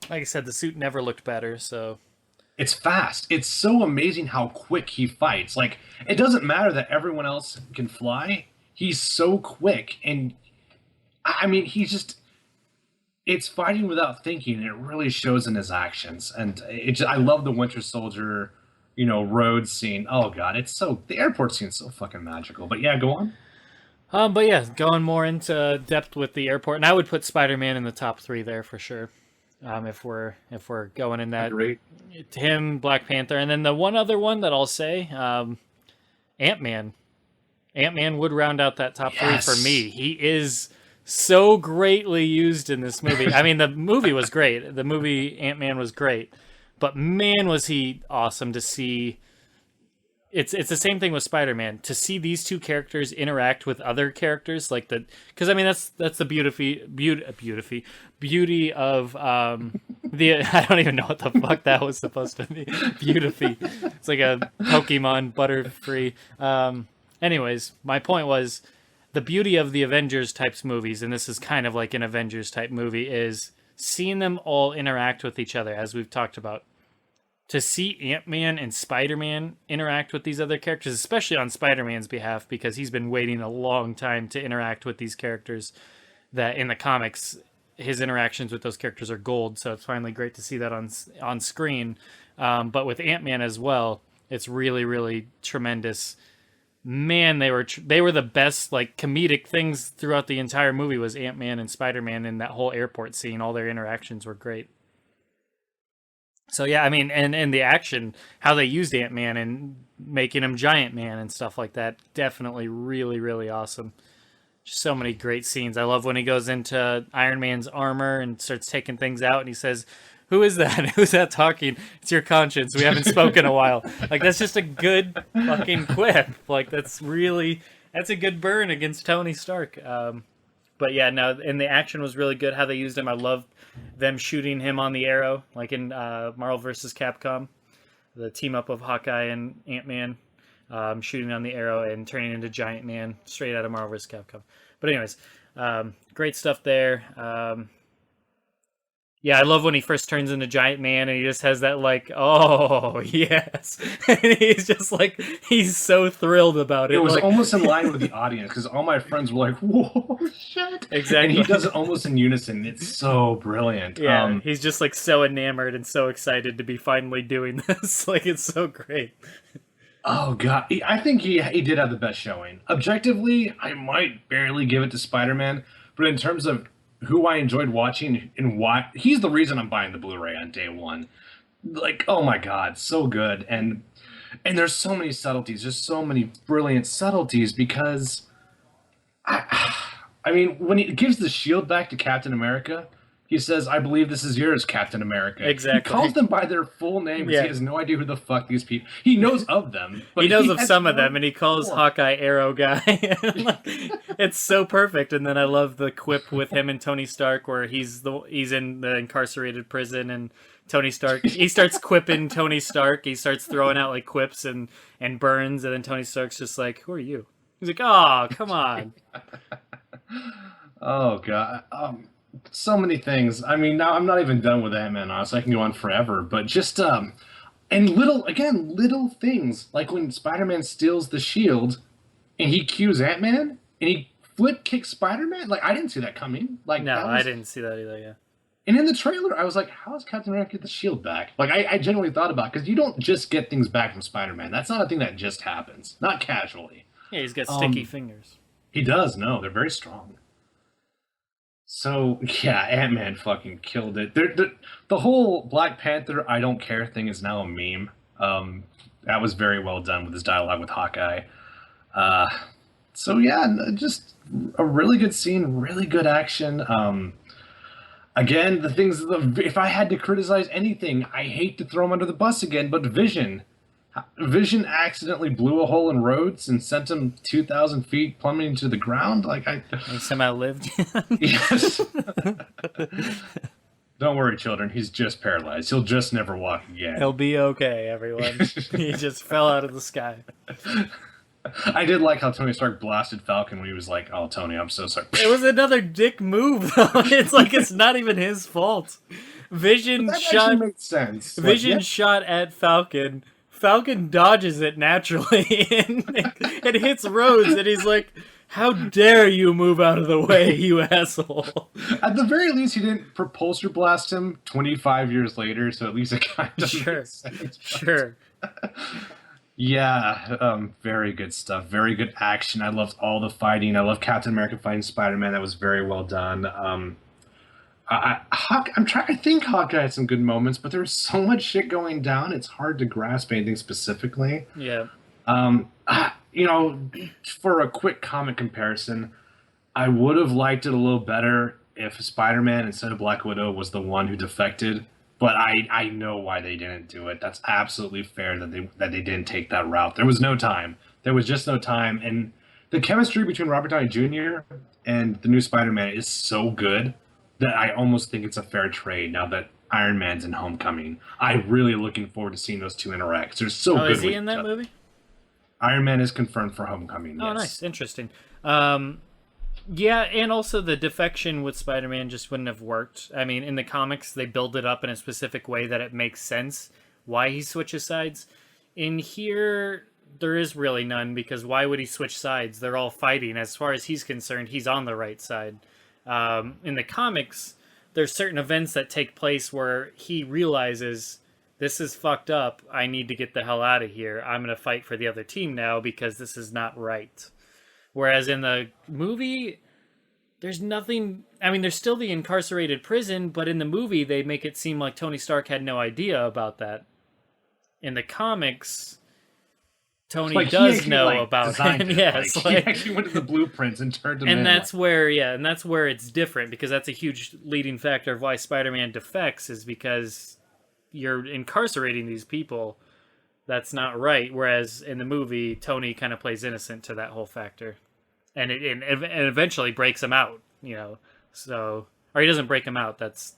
Like I said, the suit never looked better, so... It's fast. It's so amazing how quick he fights. Like, it doesn't matter that everyone else can fly. He's so quick, and I mean, it's fighting without thinking, and it really shows in his actions. And I love the Winter Soldier, road scene. Oh god, the airport scene's so fucking magical. But yeah, go on. But yeah, going more into depth with the airport, and I would put Spider-Man in the top 3 there for sure. If we're going in that, great. Him, Black Panther, and then the one other one that I'll say, Ant-Man. Ant-Man would round out that top 3 for me. He is so greatly used in this movie. I mean, the movie was great. The movie Ant-Man was great, but man, was he awesome to see. It's the same thing with Spider-Man. To see these two characters interact with other characters, because I mean that's the beauty of the I don't even know what the fuck that was supposed to be. Beauty. It's like a Pokemon Butterfree. Anyways, my point was the beauty of the Avengers types movies, and this is kind of like an Avengers type movie, is seeing them all interact with each other, as we've talked about. To see Ant-Man and Spider-Man interact with these other characters, especially on Spider-Man's behalf, because he's been waiting a long time to interact with these characters, that in the comics, his interactions with those characters are gold, so it's finally great to see that on screen. But with Ant-Man as well, it's really, really tremendous. Man, they were the best comedic things throughout the entire movie was Ant-Man and Spider-Man in that whole airport scene. All their interactions were great. So yeah, I mean, and the action, how they used Ant-Man and making him Giant Man and stuff like that, definitely really, really awesome. Just so many great scenes. I love when he goes into Iron Man's armor and starts taking things out, and he says, "Who is that? Who's that talking? It's your conscience. We haven't spoken in a while." That's just a good fucking quip. That's a good burn against Tony Stark. But yeah, no, and the action was really good. How they used him, I loved them shooting him on the arrow, like in Marvel vs. Capcom, the team up of Hawkeye and Ant-Man, shooting on the arrow and turning into Giant Man, straight out of Marvel vs. Capcom. But anyways, great stuff there. Yeah, I love when he first turns into Giant Man and he just has that oh, yes. And he's just he's so thrilled about it. It was almost in line with the audience because all my friends were like, whoa, shit. Exactly. And he does it almost in unison. It's so brilliant. Yeah, he's just so enamored and so excited to be finally doing this. It's so great. Oh, God. I think he did have the best showing. Objectively, I might barely give it to Spider-Man, but in terms of who I enjoyed watching and why, he's the reason I'm buying the Blu-ray on day one. Oh my God, so good. And there's so many subtleties, there's so many brilliant subtleties because I mean, when he gives the shield back to Captain America, he says, "I believe this is yours, Captain America." Exactly. He calls them by their full name because he has no idea who the fuck these people. He knows of them. But he knows of some of them, and he calls Hawkeye Arrow Guy. It's so perfect. And then I love the quip with him and Tony Stark, where he's in the incarcerated prison, and Tony Stark. He starts quipping Tony Stark. He starts throwing out like quips and burns, and then Tony Stark's just like, "Who are you?" He's like, "Oh, come on." Oh god, so many things. I mean, now I'm not even done with Ant-Man. Honestly, I can go on forever. But just and little things like when Spider-Man steals the shield, and he cues Ant-Man, and he flip kicks Spider-Man. Like I didn't see that coming. Like No, that I was, didn't see that either. Yeah. and in the trailer, I was like, how does Captain America get the shield back? Like I genuinely thought about because you don't just get things back from Spider-Man. That's not a thing that just happens, not casually. Yeah, he's got sticky fingers. He does. No, they're very strong. So yeah, Ant-Man fucking killed it. The whole Black Panther I don't care thing is now a meme. That was very well done with his dialogue with Hawkeye. So yeah, just a really good scene, really good action. Again, the things. If I had to criticize anything, I hate to throw him under the bus again, but Vision. Vision accidentally blew a hole in Rhodes and sent him 2,000 feet plummeting to the ground. Like He somehow lived. Yes. Don't worry, children. He's just paralyzed. He'll just never walk again. He'll be okay, everyone. He just fell out of the sky. I did like how Tony Stark blasted Falcon when he was like, "Oh, Tony, I'm so sorry." It was another dick move, though. It's like it's not even his fault. Vision that shot. actually makes sense. Vision shot at Falcon. Falcon dodges it naturally and hits Rhodes, and he's like, "How dare you move out of the way, you asshole!" At the very least, he didn't propulsor blast him 25 years later, so at least it kind of makes sense. Sure. Yeah, very good stuff. Very good action. I loved all the fighting. I love Captain America fighting Spider-Man. That was very well done. I think Hawkeye had some good moments, but there's so much shit going down. It's hard to grasp anything specifically. Yeah. For a quick comic comparison, I would have liked it a little better if Spider-Man instead of Black Widow was the one who defected. But I know why they didn't do it. That's absolutely fair that they didn't take that route. There was no time. There was just no time. And the chemistry between Robert Downey Jr. and the new Spider-Man is so good that I almost think it's a fair trade now that Iron Man's in Homecoming. I'm really looking forward to seeing those two interact. They're so good. Is he in that movie? Iron Man is confirmed for Homecoming. Oh, yes. nice. Interesting. Yeah, and also the defection with Spider-Man just wouldn't have worked. I mean, in the comics, they build it up in a specific way that it makes sense why he switches sides. In here, there is really none, because why would he switch sides? They're all fighting. As far as he's concerned, he's on the right side. In the comics, there's certain events that take place where he realizes, this is fucked up. I need to get the hell out of here. I'm going to fight for the other team now because this is not right. Whereas in the movie, there's nothing. I mean, there's still the incarcerated prison, but in the movie, they make it seem like Tony Stark had no idea about that. In the comics, Tony does know about it. Yes, he actually went to the blueprints and turned them in. And that's where, and that's where it's different, because that's a huge leading factor of why Spider-Man defects, is because you're incarcerating these people. That's not right. Whereas in the movie, Tony kind of plays innocent to that whole factor. And it eventually breaks him out, So, or he doesn't break him out. That's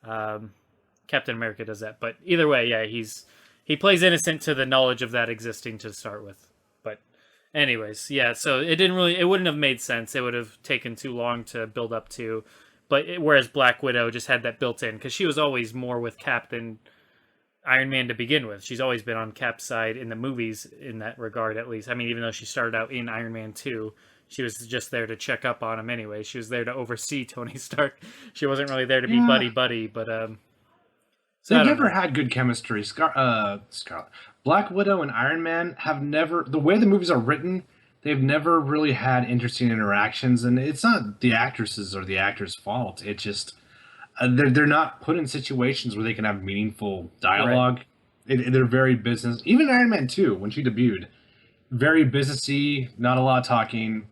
Captain America does that. But either way, yeah, he plays innocent to the knowledge of that existing to start with. But anyways, yeah. So it wouldn't have made sense. It would have taken too long to build up to. But whereas Black Widow just had that built in, because she was always more with Cap than Iron Man to begin with. She's always been on Cap's side in the movies in that regard, at least. I mean, even though she started out in Iron Man 2, she was just there to check up on him anyway. She was there to oversee Tony Stark. She wasn't really there to be buddy-buddy, but... So they've never had good chemistry. Scarlet. Black Widow and Iron Man have never... The way the movies are written, they've never really had interesting interactions, and it's not the actresses or the actors' fault. It's just... They're not put in situations where they can have meaningful dialogue. Right. They're very business. Even Iron Man 2, when she debuted, very businessy, not a lot of talking,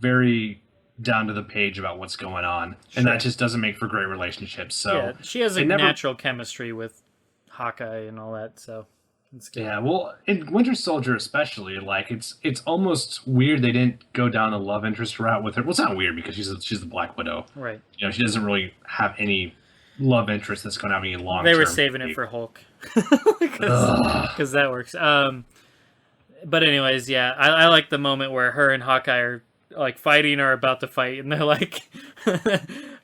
very down to the page about what's going on. Sure. And that just doesn't make for great relationships. So yeah, she has a natural chemistry with Hawkeye and all that, so it's good. Yeah, well, in Winter Soldier especially, like it's almost weird they didn't go down the love interest route with her. Well, it's not weird because she's the Black Widow. Right. She doesn't really have any love interest that's going to have any long They term. were saving it for Hulk Ugh. because that works. But anyways, yeah, I like the moment where her and Hawkeye are like fighting or about to fight, and they're like,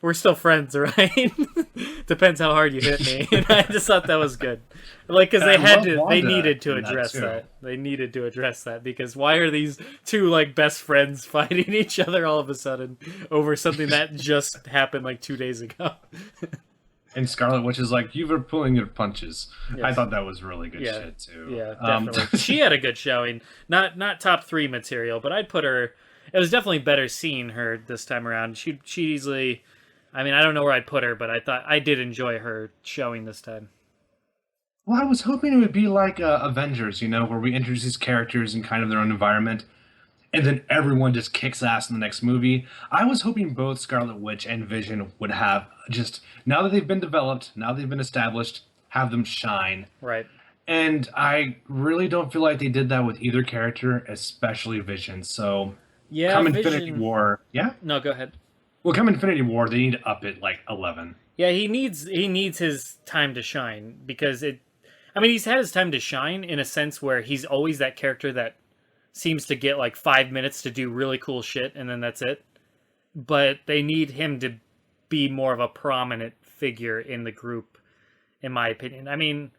"We're still friends, right?" Depends how hard you hit me. And I just thought that was good, like because And I love they Wanda needed to in that, address too. that. They needed to address that because why are these two like best friends fighting each other all of a sudden over something that just happened like 2 days ago? And Scarlet Witch is like, you were pulling your punches. Yes. I thought that was really good Yeah, shit too. yeah, definitely. She had a good showing. Not top three material, but I'd put her. It was definitely better seeing her this time around. She easily. I mean, I don't know where I'd put her, but I thought I did enjoy her showing this time. Well, I was hoping it would be like Avengers, where we introduce these characters in kind of their own environment, and then everyone just kicks ass in the next movie. I was hoping both Scarlet Witch and Vision would have just, now that they've been developed, now they've been established, have them shine. Right. And I really don't feel like they did that with either character, especially Vision. So, Yeah. come Vision... Infinity War, yeah? No, go ahead. Well, come Infinity War, they need to up it like 11. Yeah, he needs his time to shine because it. I mean, he's had his time to shine in a sense where he's always that character that seems to get like 5 minutes to do really cool shit and then that's it. But they need him to be more of a prominent figure in the group, in my opinion. I mean,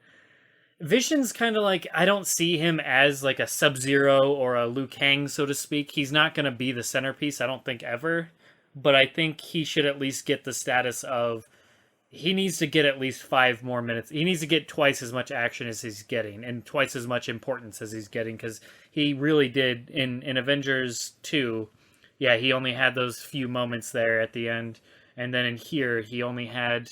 Vision's kind of like, I don't see him as like a Sub-Zero or a Liu Kang, so to speak. He's not going to be the centerpiece, I don't think, ever. But I think he should at least get the status of, he needs to get at least 5 more minutes. He needs to get twice as much action as he's getting and twice as much importance as he's getting, because he really did in Avengers 2. Yeah, he only had those few moments there at the end. And then in here, he only had,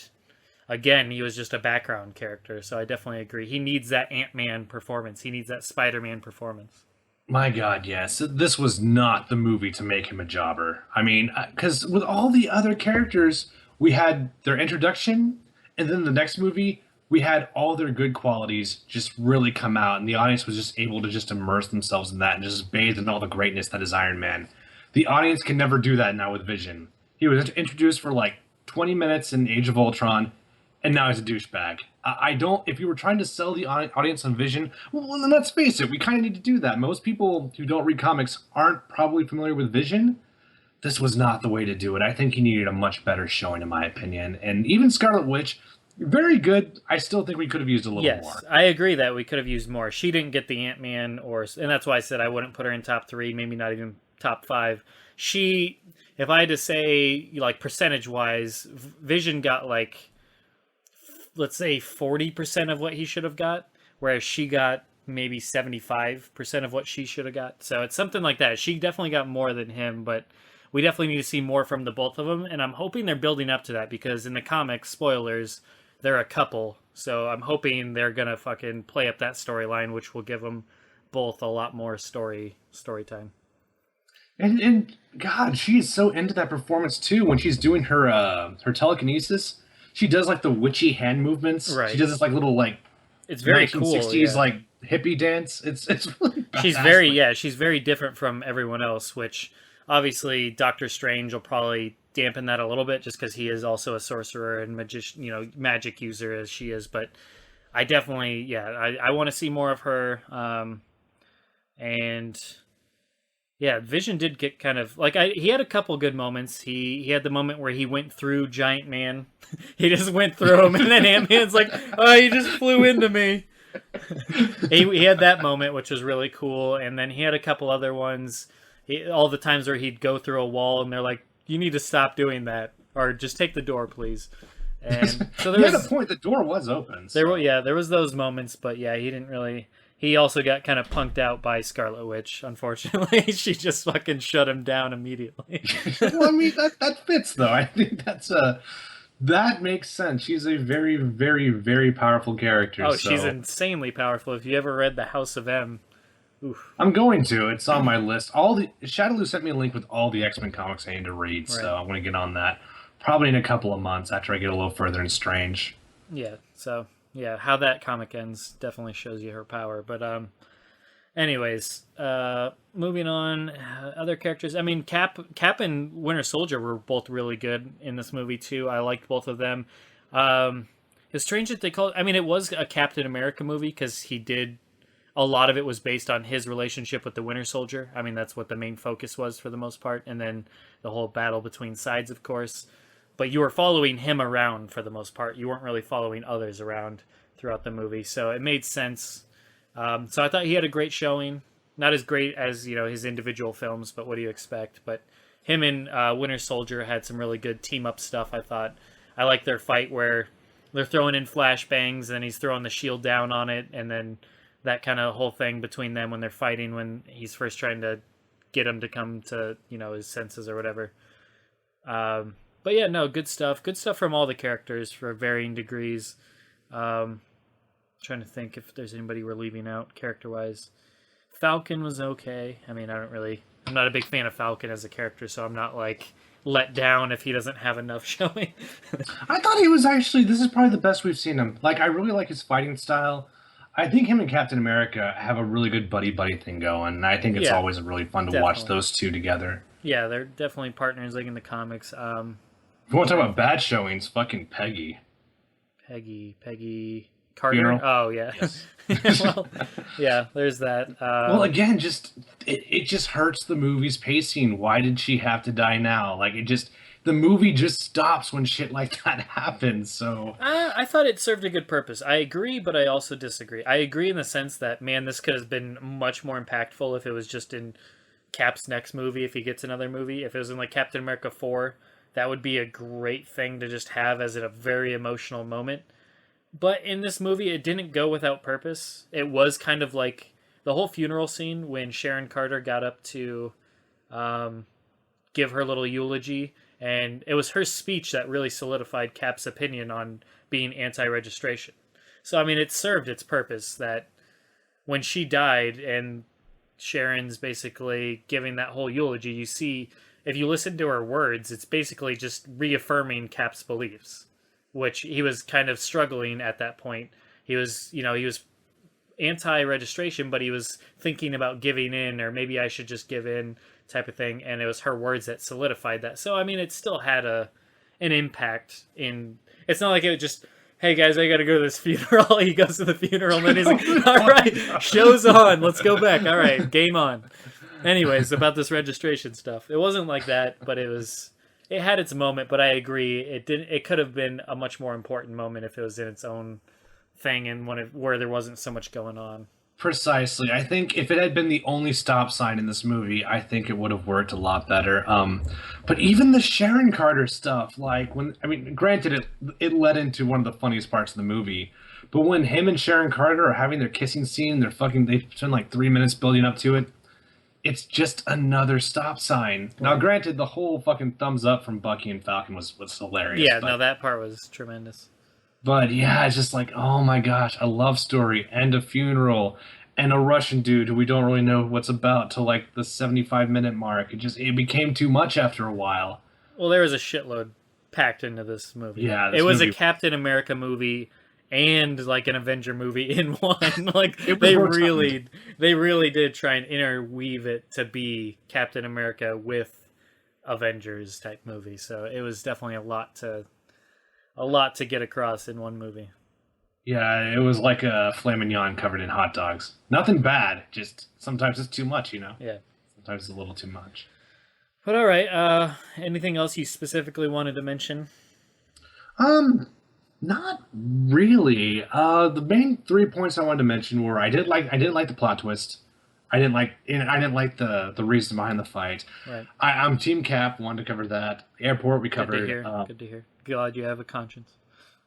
again, he was just a background character. So I definitely agree. He needs that Ant-Man performance. He needs that Spider-Man performance. My God, yes. This was not the movie to make him a jobber. I mean, because with all the other characters, we had their introduction, and then the next movie, we had all their good qualities just really come out, and the audience was just able to just immerse themselves in that and just bathe in all the greatness that is Iron Man. The audience can never do that now with Vision. He was introduced for like 20 minutes in Age of Ultron, and now he's a douchebag. I don't. If you were trying to sell the audience on Vision, well, then let's face it, we kind of need to do that. Most people who don't read comics aren't probably familiar with Vision. This was not the way to do it. I think he needed a much better showing, in my opinion. And even Scarlet Witch, very good. I still think we could have used a little more. Yes, I agree that we could have used more. She didn't get the Ant-Man, and that's why I said I wouldn't put her in top 3, maybe not even top 5. She, if I had to say, like, percentage-wise, Vision got, like, let's say 40% of what he should have got, whereas she got maybe 75% of what she should have got. So it's something like that. She definitely got more than him, but we definitely need to see more from the both of them, and I'm hoping they're building up to that, because in the comics, spoilers, they're a couple, so I'm hoping they're gonna fucking play up that storyline, which will give them both a lot more story time. And God, she is so into that performance too. When she's doing her telekinesis, she does like the witchy hand movements. Right. She does this like little like It's very cool. 1960s Yeah. like hippie dance. It's really She's very different from everyone else, which obviously Doctor Strange will probably dampen that a little bit, just because he is also a sorcerer and magician, magic user as she is. But I definitely, I want to see more of her. And yeah, Vision did get kind of like, he had a couple good moments. He had the moment where he went through Giant Man. He just went through him, and then Ant-Man's like, "Oh, he just flew into me." He had that moment, which was really cool, and then he had a couple other ones. All the times where he'd go through a wall, and they're like, "You need to stop doing that, or just take the door, please." And so there was a point. The door was open. So. There was those moments, but yeah, he didn't really. He also got kind of punked out by Scarlet Witch. Unfortunately, she just fucking shut him down immediately. Well, I mean that fits though. I think that makes sense. She's a very, very, very powerful character. Oh, she's insanely powerful. If you ever read The House of M, oof. I'm going to. It's on my list. Shadowloo sent me a link with all the X-Men comics I need to read, so I'm going to get on that probably in a couple of months after I get a little further in Strange. Yeah. So yeah, how that comic ends definitely shows you her power. But anyways, moving on. Other characters. I mean, Cap and Winter Soldier were both really good in this movie too. I liked both of them. It's strange that they call it. I mean, it was a Captain America movie because he did. A lot of it was based on his relationship with the Winter Soldier. I mean, that's what the main focus was for the most part, and then the whole battle between sides, of course. But you were following him around for the most part. You weren't really following others around throughout the movie, so it made sense. So I thought he had a great showing. Not as great as his individual films, but what do you expect? But him and Winter Soldier had some really good team up stuff. I thought I liked their fight where they're throwing in flashbangs and he's throwing the shield down on it, and then that kind of whole thing between them when they're fighting when he's first trying to get him to come to his senses or whatever. But yeah, no, good stuff from all the characters for varying degrees. Trying to think if there's anybody we're leaving out character wise. Falcon was okay. I mean, I'm not a big fan of Falcon as a character, so I'm not like let down if he doesn't have enough showing. I thought he was actually, this is probably the best we've seen him. Like, I really like his fighting style. I think him and Captain America have a really good buddy thing going, and I think it's always really fun to watch those two together. Yeah, they're definitely partners like in the comics. If you want to talk about bad showings, fucking Peggy Carter. Funeral? Oh yeah. Yes. Well, yeah, there's that. Well, again, it just hurts the movie's pacing. Why did she have to die now? Like, the movie just stops when shit like that happens. So I thought it served a good purpose. I agree, but I also disagree. I agree in the sense that, man, this could have been much more impactful if it was just in Cap's next movie. If he gets another movie, if it was in like Captain America 4, that would be a great thing to just have as a very emotional moment. But in this movie, it didn't go without purpose. It was kind of like the whole funeral scene when Sharon Carter got up to give her little eulogy. And it was her speech that really solidified Cap's opinion on being anti-registration. So, I mean, it served its purpose that when she died and Sharon's basically giving that whole eulogy, you see, if you listen to her words, it's basically just reaffirming Cap's beliefs, which he was kind of struggling at that point. He was anti-registration, but he was thinking about giving in, or maybe I should just give in type of thing. And it was her words that solidified that. So, I mean, it still had an impact it's not like it was just, hey guys, I got to go to this funeral. He goes to the funeral and then he's like, all right, show's on. Let's go back. All right, game on. Anyways, about this registration stuff. It wasn't like that, but it had its moment, but I agree. It could have been a much more important moment if it was in its own thing and where there wasn't so much going on. Precisely. I think if it had been the only stop sign in this movie, I think it would have worked a lot better. But even the Sharon Carter stuff, like granted, it led into one of the funniest parts of the movie. But when him and Sharon Carter are having their kissing scene, they spend like 3 minutes building up to it. It's just another stop sign. Now, granted, the whole fucking thumbs up from Bucky and Falcon was hilarious. Yeah, no, that part was tremendous. But yeah, it's just like, oh my gosh, a love story and a funeral and a Russian dude who we don't really know what's about till like the 75-minute mark. It became too much after a while. Well, there was a shitload packed into this movie. Yeah, it was a Captain America movie and like an Avenger movie in one. Like they really did try and interweave it to be Captain America with Avengers type movie. So it was definitely a lot to get across in one movie. Yeah, it was like a filet mignon covered in hot dogs. Nothing bad, just sometimes it's too much, Yeah. Sometimes it's a little too much. But all right, anything else you specifically wanted to mention? Not really. The main 3 points I wanted to mention were I didn't like the plot twist. I didn't like the reason behind the fight. Right. I'm Team Cap. Wanted to cover that. Airport we covered. Good to hear. Glad you have a conscience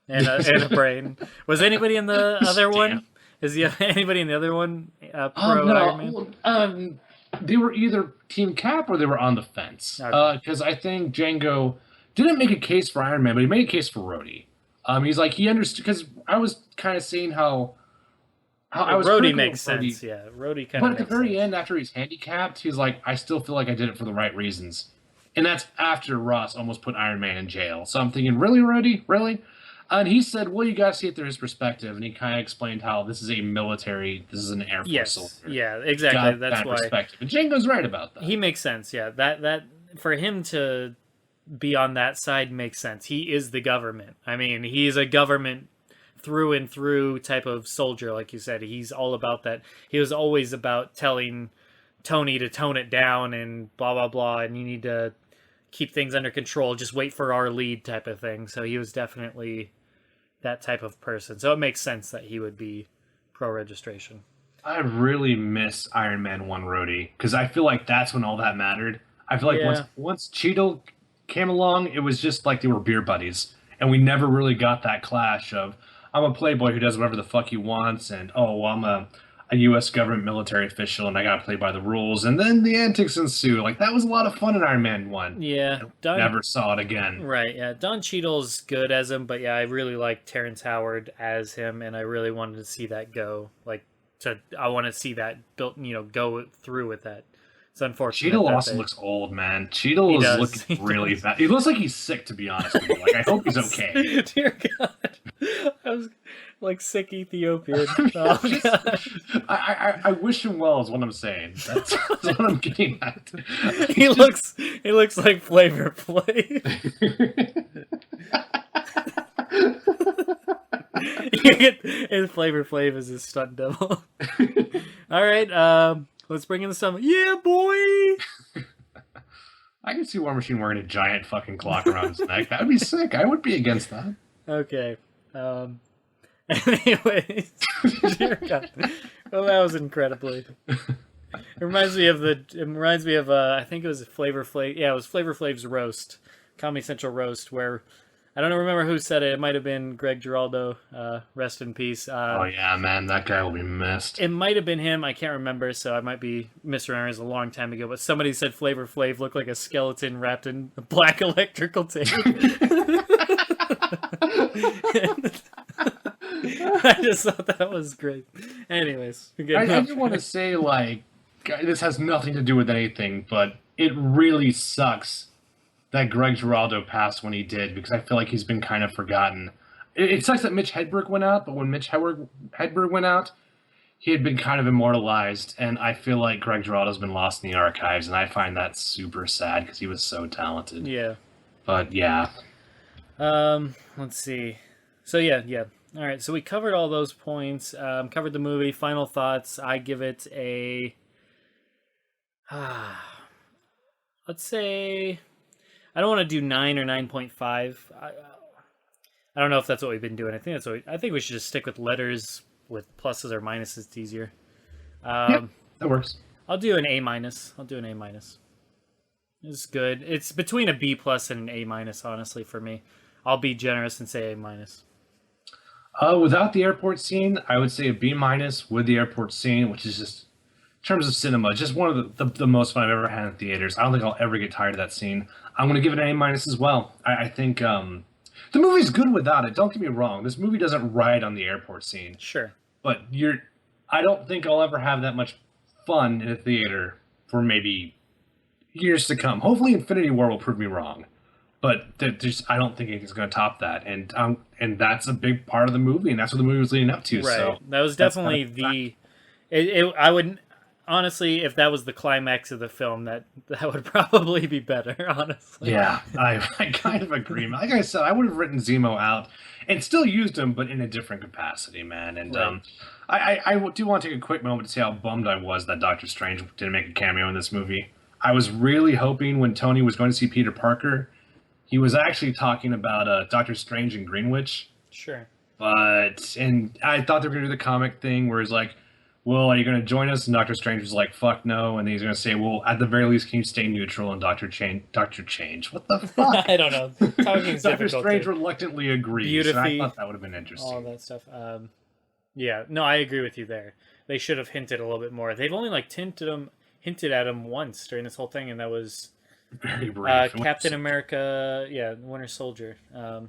and a brain. Was anybody in the other one? Is anybody in the other one pro Iron Man? They were either Team Cap or they were on the fence. Because I think Django didn't make a case for Iron Man, but he made a case for Rhodey. He's like, he understood, because I was kind of seeing how I was Rhodey makes sense. Yeah, Rhodey kind of. But at the very end, after he's handicapped, he's like, I still feel like I did it for the right reasons, and that's after Ross almost put Iron Man in jail. So I'm thinking, really, Rhodey, really? And he said, well, you got to see it through his perspective, and he kind of explained how this is an Air Force soldier. Yeah, exactly. That's that why. Perspective. And Django's right about that. He makes sense. Yeah, that for him to be on that side makes sense. He is the government. I mean, he's a government through and through type of soldier, like you said. He's all about that. He was always about telling Tony to tone it down and blah blah blah, and you need to keep things under control. Just wait for our lead type of thing. So he was definitely that type of person. So it makes sense that he would be pro-registration. I really miss Iron Man 1 Rhodey because I feel like that's when all that mattered. I feel like Yeah. once Cheadle came along, it was just like they were beer buddies, and we never really got that clash of I'm a playboy who does whatever the fuck he wants, and oh, I'm a U.S. government military official, and I gotta play by the rules. And then the antics ensue. Like that was a lot of fun in Iron Man 1. Yeah, Never saw it again. Right, yeah. Don Cheadle's good as him, but yeah, I really like Terrence Howard as him, and I really wanted to see that go. I want to see that built, go through with that. It's unfortunate. Cheadle also looks old, man. Cheadle is looking really bad. He looks like he's sick, to be honest with you. Like, I hope he's okay. Dear God. I was like sick Ethiopian. Oh, God. I wish him well is what I'm saying. That's what I'm getting at. He looks like Flavor Flav. And Flavor Flav is his stunt double. All right, let's bring in the stunt. Yeah, boy. I can see War Machine wearing a giant fucking clock around his neck. That would be sick. I would be against that. Okay. Anyways, dear God. Well, that was incredibly. It reminds me of I think it was Flavor Flav. Yeah, it was Flavor Flav's roast, Comedy Central roast, where I don't remember who said it. It might have been Greg Giraldo. Rest in peace. Oh yeah, man, that guy will be missed. It might have been him. I can't remember, so I might be misremembering. It was a long time ago. But somebody said Flavor Flav looked like a skeleton wrapped in black electrical tape. I just thought that was great. Anyways, I just want to say, like, this has nothing to do with anything, but it really sucks that Greg Giraldo passed when he did, because I feel like he's been kind of forgotten. It sucks that Mitch Hedberg went out, but when Mitch Hedberg went out, he had been kind of immortalized, and I feel like Greg Giraldo's been lost in the archives, and I find that super sad because he was so talented. Yeah. But yeah. Let's see. So yeah. All right. So we covered all those points. Covered the movie. Final thoughts. I give it a. Let's say. I don't want to do 9 or 9.5. I don't know if that's what we've been doing. I think we should just stick with letters with pluses or minuses. It's easier. Yeah, that works. I'll do an A-. I'll do an A-. It's good. It's between a B+ and an A-, honestly, for me. I'll be generous and say A-. Without the airport scene, I would say a B- with the airport scene, which is just, in terms of cinema, just one of the most fun I've ever had in theaters. I don't think I'll ever get tired of that scene. I'm going to give it an A- as well. I think the movie's good without it. Don't get me wrong. This movie doesn't ride on the airport scene. Sure. But I don't think I'll ever have that much fun in a theater for maybe years to come. Hopefully Infinity War will prove me wrong. But I don't think anything's going to top that, and that's a big part of the movie, and that's what the movie was leading up to. Right, so that was definitely I would honestly, if that was the climax of the film, that would probably be better. Honestly, yeah, I kind of agree. Like I said, I would have written Zemo out and still used him, but in a different capacity, man. And right. I do want to take a quick moment to say how bummed I was that Doctor Strange didn't make a cameo in this movie. I was really hoping when Tony was going to see Peter Parker, he was actually talking about Doctor Strange in Greenwich. Sure. And I thought they were going to do the comic thing where he's like, well, are you going to join us? And Doctor Strange was like, fuck no. And he's going to say, well, at the very least, can you stay neutral? And Doctor Change. What the fuck? I don't know. Doctor Strange reluctantly agrees. And I thought that would have been interesting. All that stuff. Yeah, no, I agree with you there. They should have hinted a little bit more. They've only hinted at him once during this whole thing, and that was very brief. Captain America, Winter Soldier. And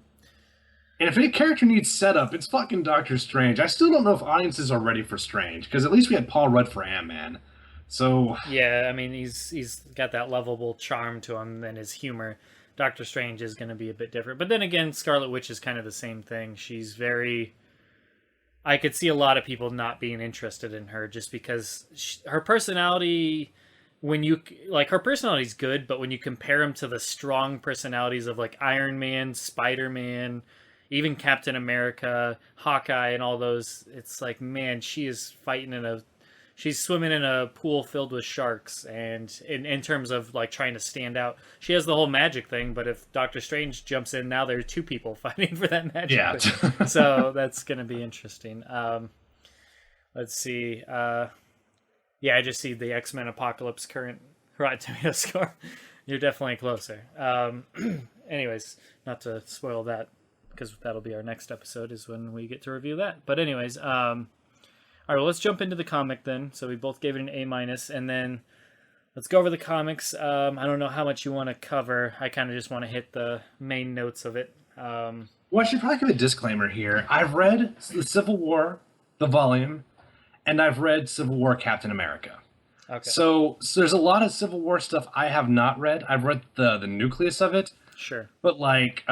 if any character needs setup, it's fucking Doctor Strange. I still don't know if audiences are ready for Strange, because at least we had Paul Rudd for Ant-Man. So yeah, I mean he's got that lovable charm to him and his humor. Doctor Strange is going to be a bit different, but then again, Scarlet Witch is kind of the same thing. She's very. I could see a lot of people not being interested in her just because her personality when you like her personality's good, but when you compare him to the strong personalities of like Iron Man, Spider-Man, even Captain America, Hawkeye, and all those, it's like, man, she's swimming in a pool filled with sharks, and in terms of like trying to stand out, she has the whole magic thing, but if Doctor Strange jumps in, now there are two people fighting for that magic Yeah. thing. So that's gonna be interesting. Let's see. Yeah, I just see the X-Men Apocalypse current Rotten Tomato score. You're definitely closer. Anyways, not to spoil that, because that'll be our next episode is when we get to review that. But anyways, all right, well, let's jump into the comic then. So we both gave it an A-, and then let's go over the comics. I don't know how much you want to cover. I kind of just want to hit the main notes of it. Well, I should probably give a disclaimer here. I've read the Civil War, the volume, and I've read Civil War Captain America. Okay. So there's a lot of Civil War stuff I have not read. I've read the nucleus of it. Sure. But like,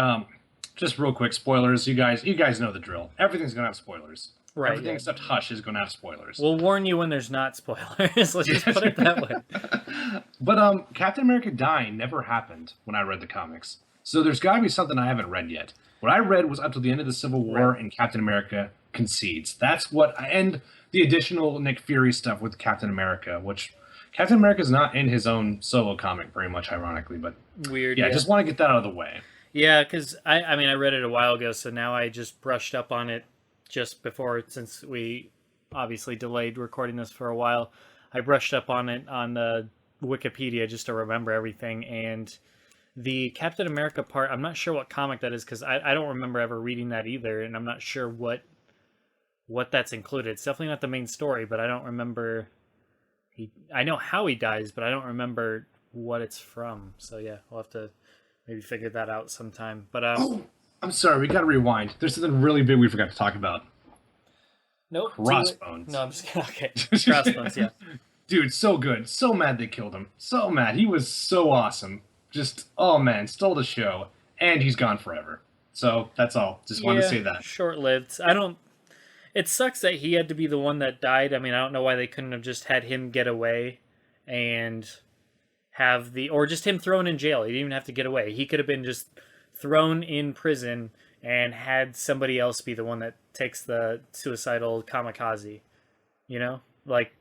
just real quick, spoilers. You guys know the drill. Everything's gonna have spoilers. Right. Everything except Hush is gonna have spoilers. We'll warn you when there's not spoilers. Let's just put it that way. But Captain America dying never happened when I read the comics. So there's got to be something I haven't read yet. What I read was up to the end of the Civil War, and Captain America concedes. That's what and the additional Nick Fury stuff with Captain America, which Captain America is not in his own solo comic very much, ironically. But Weird. yeah, just want to get that out of the way. Yeah, because I mean, I read it a while ago, so now I just brushed up on it just before, since we obviously delayed recording this for a while. I brushed up on it on Wikipedia just to remember everything, and the Captain America part, I'm not sure what comic that is, because I don't remember ever reading that either, and I'm not sure what that's included. It's definitely not the main story, but I don't remember. I know how he dies, but I don't remember what it's from. So yeah, we'll have to maybe figure that out sometime. But Oh, I'm sorry, we got to rewind. There's something really big we forgot to talk about. nope. Crossbones. No, I'm just kidding. Okay. Crossbones, yeah. Dude, so good. So mad they killed him. So mad. He was so awesome. Just, oh man, stole the show. And he's gone forever. So that's all. Just wanted to say that. Short-lived. It sucks that he had to be the one that died. I mean, I don't know why they couldn't have just had him get away and or just him thrown in jail. He didn't even have to get away. He could have been just thrown in prison and had somebody else be the one that takes the suicidal kamikaze. You know? Like,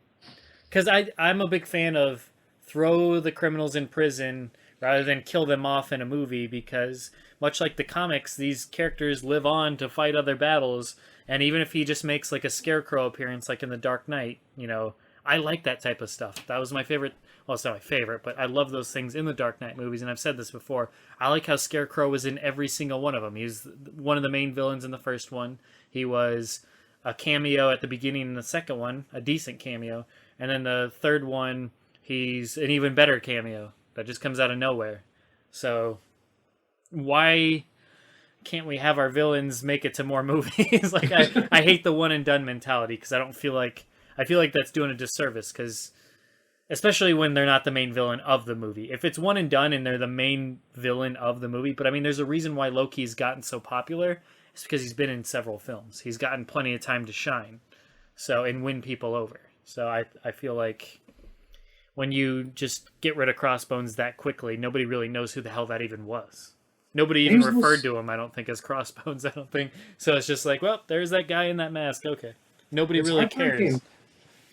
because I'm a big fan of throw the criminals in prison rather than kill them off in a movie, because much like the comics, these characters live on to fight other battles, and even if he just makes like a Scarecrow appearance like in the Dark Knight, I like that type of stuff. That was my favorite. Well, it's not my favorite, but I love those things in the Dark Knight movies, and I've said this before. I like how Scarecrow was in every single one of them. He was one of the main villains in the first one. He was a cameo at the beginning in the second one, a decent cameo, and then the third one, he's an even better cameo that just comes out of nowhere. So why can't we have our villains make it to more movies? Like, I hate the one and done mentality, because I feel like that's doing a disservice, because especially when they're not the main villain of the movie. If it's one and done and they're the main villain of the movie, but I mean, there's a reason why Loki's gotten so popular. It's because he's been in several films. He's gotten plenty of time to shine, and win people over. So I feel like when you just get rid of Crossbones that quickly, nobody really knows who the hell that even was. Nobody even referred to him, I don't think, as Crossbones, I don't think. So it's just like, well, there's that guy in that mask, okay. Nobody really cares.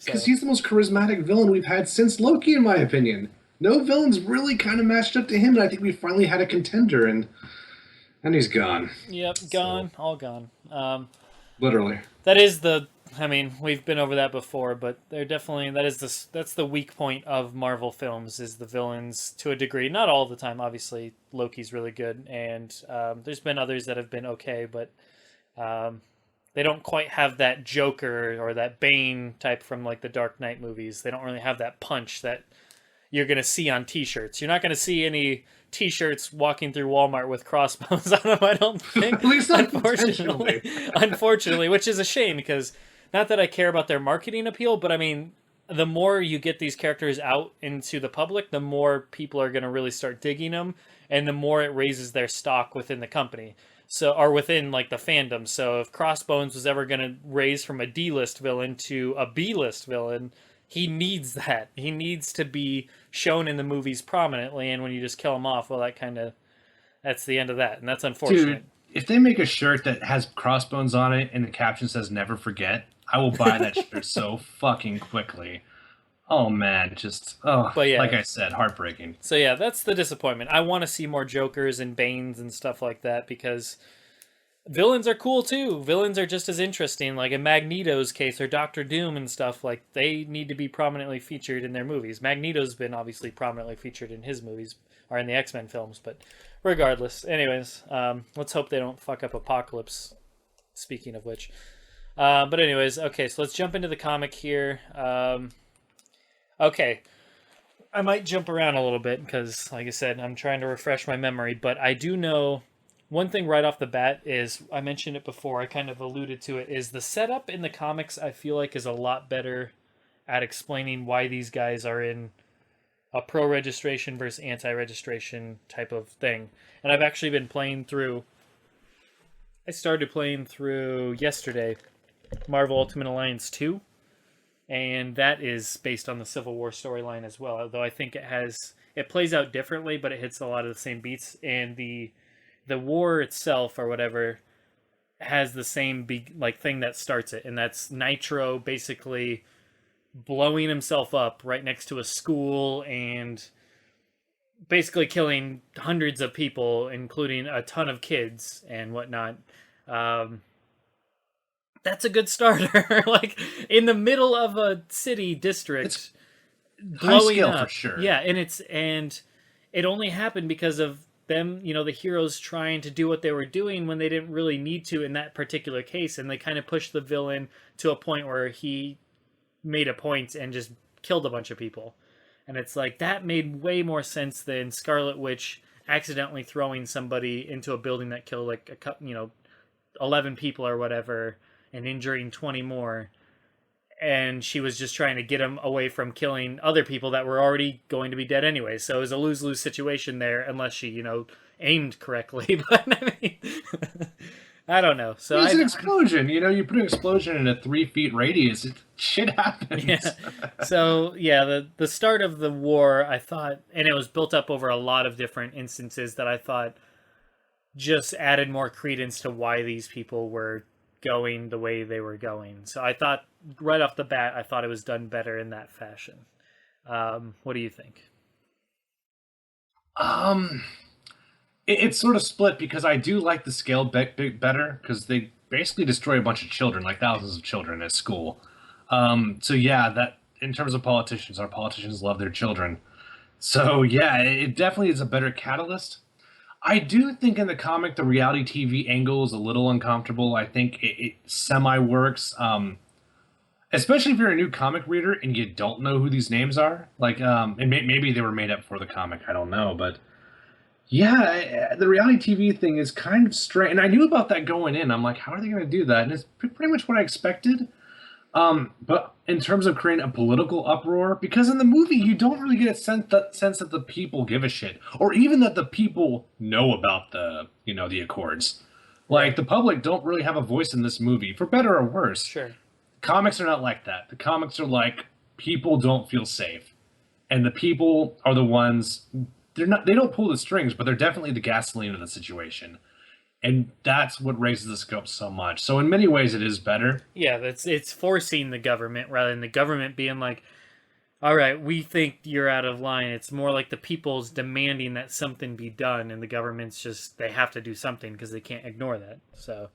Because he's the most charismatic villain we've had since Loki, in my opinion. No villains really kind of matched up to him, and I think we finally had a contender, and he's gone. Yep, gone, all gone. Literally. That is we've been over that before, but they're definitely, that's the weak point of Marvel films, is the villains to a degree. Not all the time, obviously. Loki's really good, and there's been others that have been okay, but they don't quite have that Joker or that Bane type from like the Dark Knight movies. They don't really have that punch that you're going to see on t-shirts. You're not going to see any t-shirts walking through Walmart with crossbones on them, I don't think. At least not Unfortunately, which is a shame, because not that I care about their marketing appeal, but I mean, the more you get these characters out into the public, the more people are going to really start digging them, and the more it raises their stock within the company. So, or within like the fandom. So if Crossbones was ever going to raise from a D-list villain to a B-list villain, he needs that. He needs to be shown in the movies prominently, and when you just kill them off, well, that's the end of that, and that's unfortunate. Dude, if they make a shirt that has crossbones on it and the caption says "Never Forget," I will buy that shirt so fucking quickly. Oh man, just But yeah. like I said, heartbreaking. So yeah, that's the disappointment. I want to see more Jokers and Banes and stuff like that because villains are cool too. Villains are just as interesting. Like in Magneto's case or Doctor Doom and stuff, like they need to be prominently featured in their movies. Magneto's been obviously prominently featured in his movies or in the X-Men films, but regardless. Anyways, let's hope they don't fuck up Apocalypse. Speaking of which. But anyways, okay, so let's jump into the comic here. Okay, I might jump around a little bit because, like I said, I'm trying to refresh my memory, but I do know one thing right off the bat is, I mentioned it before, I kind of alluded to it, is the setup in the comics I feel like is a lot better at explaining why these guys are in a pro-registration versus anti-registration type of thing. And I've actually been I started playing through yesterday, Marvel Ultimate Alliance 2. And that is based on the Civil War storyline as well. Although I think it plays out differently, but it hits a lot of the same beats. And the war itself or whatever has the same thing that starts it, and that's Nitro basically blowing himself up right next to a school and basically killing hundreds of people, including a ton of kids and whatnot. That's a good starter. Like in the middle of a city district, It's high blowing skill up. for sure. Yeah, and it only happened because of them, the heroes trying to do what they were doing when they didn't really need to in that particular case, and they kind of pushed the villain to a point where he made a point and just killed a bunch of people. And it's like that made way more sense than Scarlet Witch accidentally throwing somebody into a building that killed 11 people or whatever and injuring 20 more, and she was just trying to get him away from killing other people that were already going to be dead anyway. So it was a lose-lose situation there, unless she, aimed correctly. But I mean, I don't know. So it's an explosion. You put an explosion in a 3 feet radius, shit happens. Yeah. So yeah, the start of the war, I thought, and it was built up over a lot of different instances that I thought just added more credence to why these people were going the way they were going. So I thought right off the bat, I thought it was done better in that fashion. What do you think? It's sort of split because I do like the scale better because they basically destroy a bunch of children, like thousands of children at school. So yeah, that in terms of politicians, our politicians love their children. So yeah, it definitely is a better catalyst. I do think in the comic the reality TV angle is a little uncomfortable. I think it semi works, especially if you're a new comic reader and you don't know who these names are. Like, and maybe they were made up for the comic. I don't know, but yeah, the reality TV thing is kind of strange. And I knew about that going in. I'm like, how are they going to do that? And it's pretty much what I expected. But in terms of creating a political uproar, because in the movie you don't really get a sense that the people give a shit, or even that the people know about the Accords. Like the public don't really have a voice in this movie, for better or worse. Sure. Comics are not like that. The comics are like people don't feel safe, and the people are the ones. They don't pull the strings, but they're definitely the gasoline of the situation. And that's what raises the scope so much. So in many ways, it is better. Yeah, it's forcing the government rather than the government being like, all right, we think you're out of line. It's more like the people's demanding that something be done, and the government's just, they have to do something because they can't ignore that. So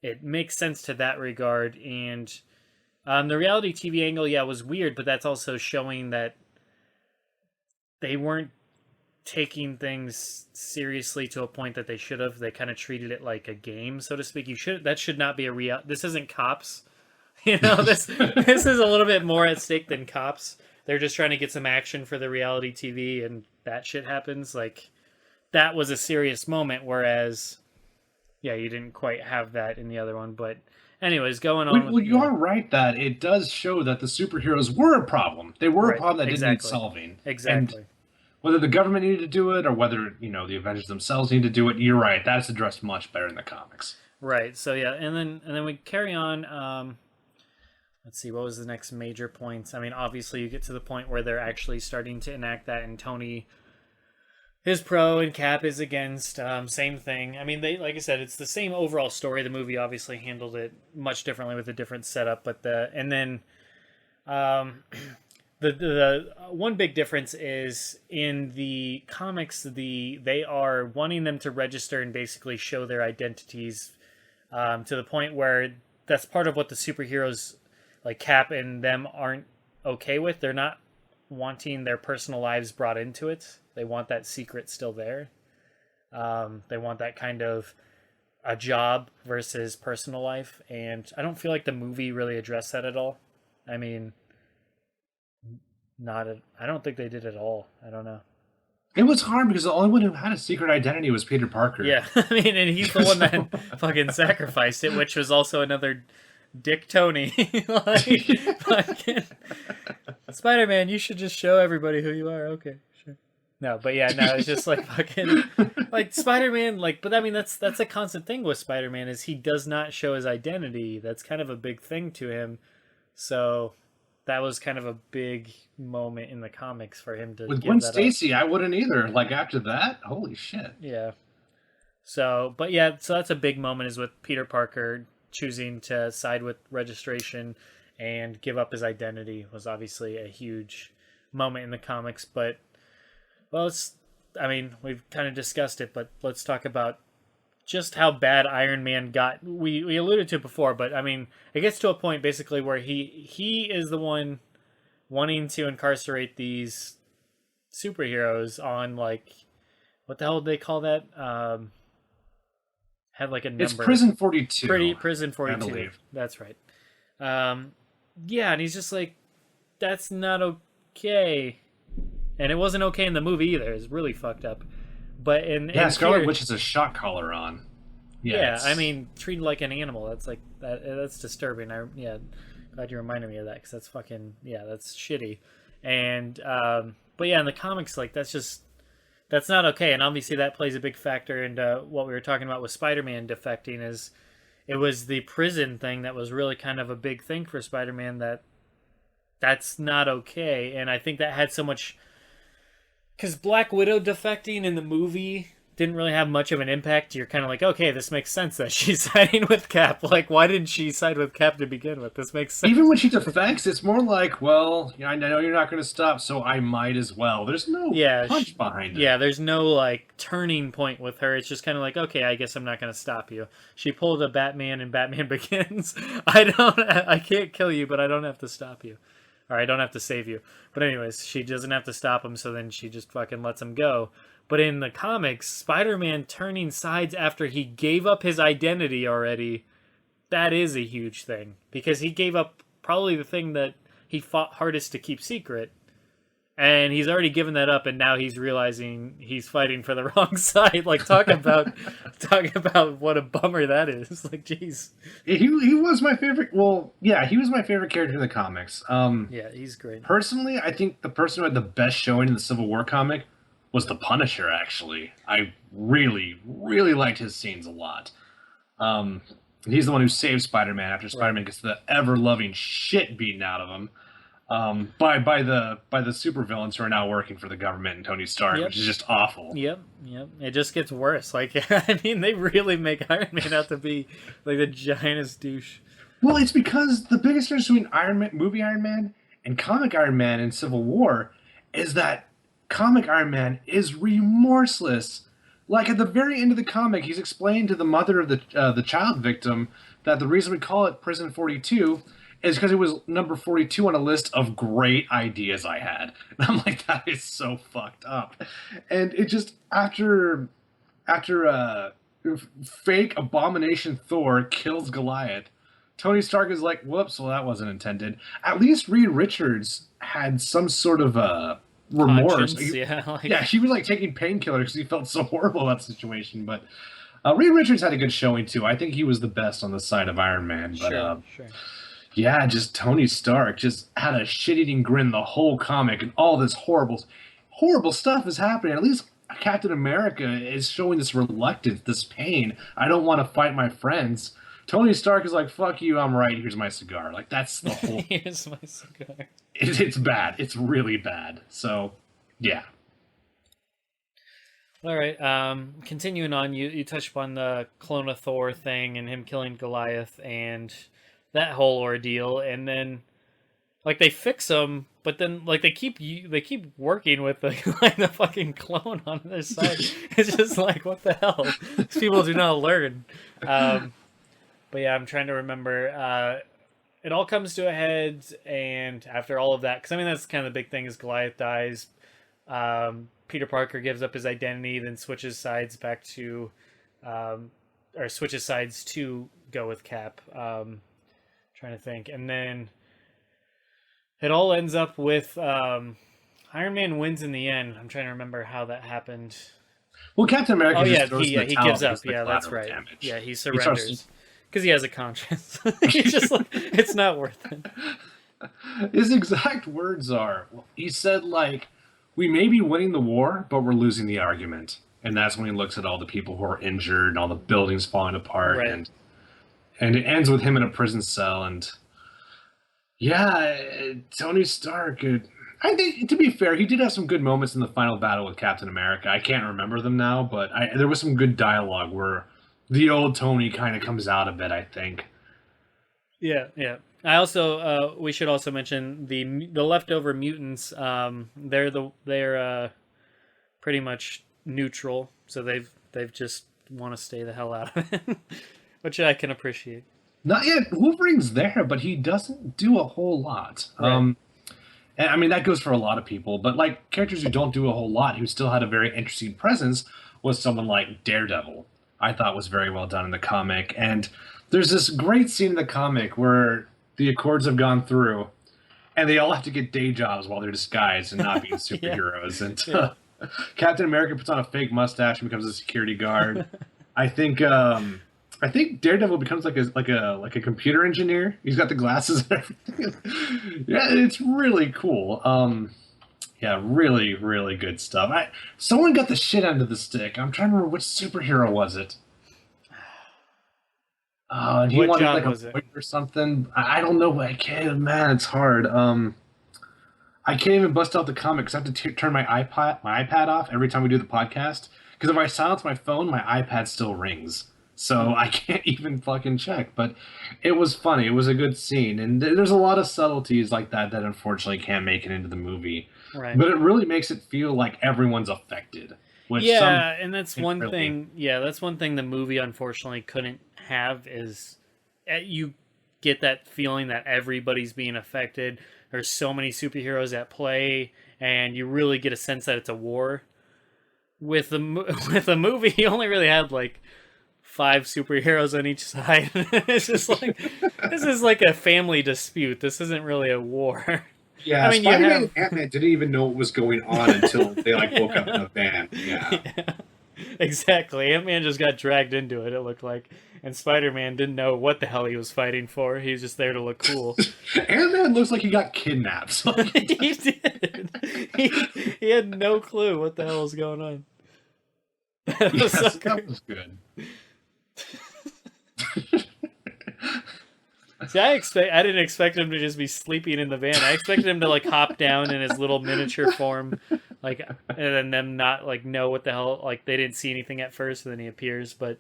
it makes sense to that regard. And the reality TV angle, yeah, was weird, but that's also showing that they weren't taking things seriously to a point that they should have. They kind of treated it like a game, so to speak. That should not be a real. This isn't Cops. This is a little bit more at stake than Cops. They're just trying to get some action for the reality TV, and that shit happens. Like that was a serious moment, whereas yeah, you didn't quite have that in the other one. But anyways, going on. Well, you are right that it does show that the superheroes were a problem. They were a problem that didn't need solving. Exactly. And whether the government needed to do it or whether, the Avengers themselves need to do it, you're right. That's addressed much better in the comics. Right. So yeah, and then we carry on. let's see, what was the next major points? I mean, obviously you get to the point where they're actually starting to enact that, and Tony is pro and Cap is against. Same thing. I mean, they, like I said, it's the same overall story. The movie obviously handled it much differently with a different setup, but um, the one big difference is in the comics, they are wanting them to register and basically show their identities, to the point where that's part of what the superheroes like Cap and them aren't okay with. They're not wanting their personal lives brought into it. They want that secret still there. They want that kind of a job versus personal life, and I don't feel like the movie really addressed that at all. I mean, I don't think they did at all. I don't know. It was hard because the only one who had a secret identity was Peter Parker. Yeah, I mean, and he's the one that fucking sacrificed it, which was also another Dick Tony. Like, fucking Spider-Man, you should just show everybody who you are. Okay, sure. No, but yeah, no, it's just like fucking like Spider-Man. Like, but I mean, that's a constant thing with Spider-Man is he does not show his identity. That's kind of a big thing to him. So that was kind of a big moment in the comics for him to with give Gwen that up. Stacy. I wouldn't either. Like after that, holy shit. Yeah. So, but yeah, so that's a big moment is with Peter Parker choosing to side with registration and give up his identity was obviously a huge moment in the comics. But, well, I mean, we've kind of discussed it, but let's talk about just how bad Iron Man got. We alluded to it before, but I mean, it gets to a point basically where he is the one wanting to incarcerate these superheroes on, like, what the hell did they call that? Had like a number. It's Prison 42. Prison 42. That's right. Yeah, and he's just like, that's not okay. And it wasn't okay in the movie either. It's really fucked up. But in Scarlet Witch has a shock collar on. Yeah, I mean, treated like an animal. That's like that's disturbing. Glad you reminded me of that because that's fucking that's shitty. And but yeah, in the comics, like that's not okay. And obviously that plays a big factor into what we were talking about with Spider-Man defecting. Is it was the prison thing that was really kind of a big thing for Spider-Man. That's not okay. And I think that had so much. Because Black Widow defecting in the movie didn't really have much of an impact. You're kind of like, okay, this makes sense that she's siding with Cap. Like, why didn't she side with Cap to begin with? This makes sense. Even when she defects, it's more like, well, I know you're not going to stop, so I might as well. There's no punch behind it. Yeah, there's no, like, turning point with her. It's just kind of like, okay, I guess I'm not going to stop you. She pulled a Batman in Batman Begins. I can't kill you, but I don't have to stop you. Or I don't have to save you. But anyways, she doesn't have to stop him, so then she just fucking lets him go. But in the comics, Spider-Man turning sides after he gave up his identity already, that is a huge thing. Because he gave up probably the thing that he fought hardest to keep secret. And he's already given that up, and now he's realizing he's fighting for the wrong side. Like, talk about what a bummer that is. Like, jeez. He was my favorite. Well, yeah, he was my favorite character in the comics. Yeah, he's great. Personally, I think the person who had the best showing in the Civil War comic was the Punisher. Actually, I really, really liked his scenes a lot. He's the one who saved Spider-Man after Spider-Man gets the ever-loving shit beaten out of him. By the supervillains who are now working for the government and Tony Stark, which is just awful. Yep. It just gets worse. Like, I mean, they really make Iron Man out to be like the giantest douche. Well, it's because the biggest difference between movie Iron Man and comic Iron Man in Civil War is that comic Iron Man is remorseless. Like at the very end of the comic, he's explained to the mother of the child victim that the reason we call it Prison 42 is because it was number 42 on a list of great ideas I had. And I'm like, that is so fucked up. And it just, after fake abomination Thor kills Goliath, Tony Stark is like, whoops, well, that wasn't intended. At least Reed Richards had some sort of remorse. He was like taking painkillers because he felt so horrible about the situation. But Reed Richards had a good showing, too. I think he was the best on the side of Iron Man. But, sure. Yeah, just Tony Stark just had a shit-eating grin the whole comic, and all this horrible stuff is happening. At least Captain America is showing this reluctance, this pain. I don't want to fight my friends. Tony Stark is like, "Fuck you, I'm right. Here's my cigar." Like that's the whole. Here's my cigar. It's bad. It's really bad. So, yeah. All right. Continuing on, you touched upon the clone of Thor thing and him killing Goliath and that whole ordeal, and then like they fix him, but then like they keep working with the like the fucking clone on their side. It's just like what the hell? These people do not learn. But yeah, I'm trying to remember. It all comes to a head, and after all of that, because I mean that's kind of the big thing is Goliath dies. Peter Parker gives up his identity, then switches sides back to, or switches sides to go with Cap. Trying to think, and then it all ends up with Iron Man wins in the end. I'm trying to remember how that happened. Well, Captain America. Oh yeah, just throws the he towel gives up. against the Yeah, that's collateral right. damage. Yeah, he surrenders because he has a conscience. He's just like, it's not worth it. His exact words are, he said, like, we may be winning the war, but we're losing the argument. And that's when he looks at all the people who are injured and all the buildings falling apart. Right. And it ends with him in a prison cell. And yeah, Tony Stark, I think, to be fair, he did have some good moments in the final battle with Captain America. I can't remember them now, but there was some good dialogue where the old Tony kind of comes out a bit, I think. Yeah, yeah. I also we should also mention the leftover mutants. They're pretty much neutral, so they've just want to stay the hell out of it, which I can appreciate. Not yet. Wolverine's there, but he doesn't do a whole lot. Right. And I mean that goes for a lot of people, but like characters who don't do a whole lot, who still had a very interesting presence, was someone like Daredevil. I thought was very well done in the comic, and there's this great scene in the comic where the Accords have gone through, and they all have to get day jobs while they're disguised and not being superheroes. And Captain America puts on a fake mustache and becomes a security guard. I think Daredevil becomes like a computer engineer. He's got the glasses and everything. Yeah, it's really cool. Yeah, really, really good stuff. Someone got the shit end of the stick. I'm trying to remember which superhero was it. He What wanted job like was a it? point or something. I don't know. I can't. Man, it's hard. I can't even bust out the comic because I have to turn my iPad off every time we do the podcast. Because if I silence my phone, my iPad still rings. So I can't even fucking check. But it was funny. It was a good scene, and there's a lot of subtleties like that that unfortunately can't make it into the movie. Right. But it really makes it feel like everyone's affected. Which And that's one really. thing. Yeah, that's one thing the movie unfortunately couldn't have is you get that feeling that everybody's being affected. There's so many superheroes at play, and you really get a sense that it's a war. With the movie, you only really had like 5 superheroes on each side. It's just like this is like a family dispute. This isn't really a war. Yeah, I mean, Spider-Man and Ant-Man didn't even know what was going on until they like woke up in a van. Yeah. Exactly. Ant-Man just got dragged into it, it looked like. And Spider-Man didn't know what the hell he was fighting for. He was just there to look cool. Ant-Man looks like he got kidnapped. He did. He had no clue what the hell was going on. That was so That great. was good. See, I didn't expect him to just be sleeping in the van. I expected him to like hop down in his little miniature form, like, and then them not like know what the hell, like they didn't see anything at first, and then he appears. But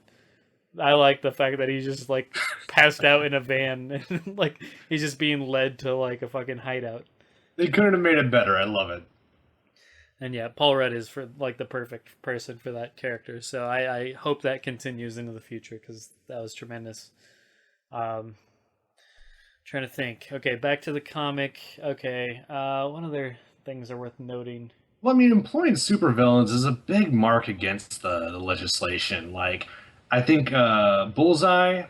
I like the fact that he's just like passed out in a van, and like he's just being led to like a fucking hideout. They couldn't have made it better. I love it. And yeah, Paul Rudd is for like the perfect person for that character. So I hope that continues into the future because that was tremendous. Trying to think. Okay, back to the comic. Okay, what other things are worth noting? Well, I mean, employing supervillains is a big mark against the legislation. Like, I think Bullseye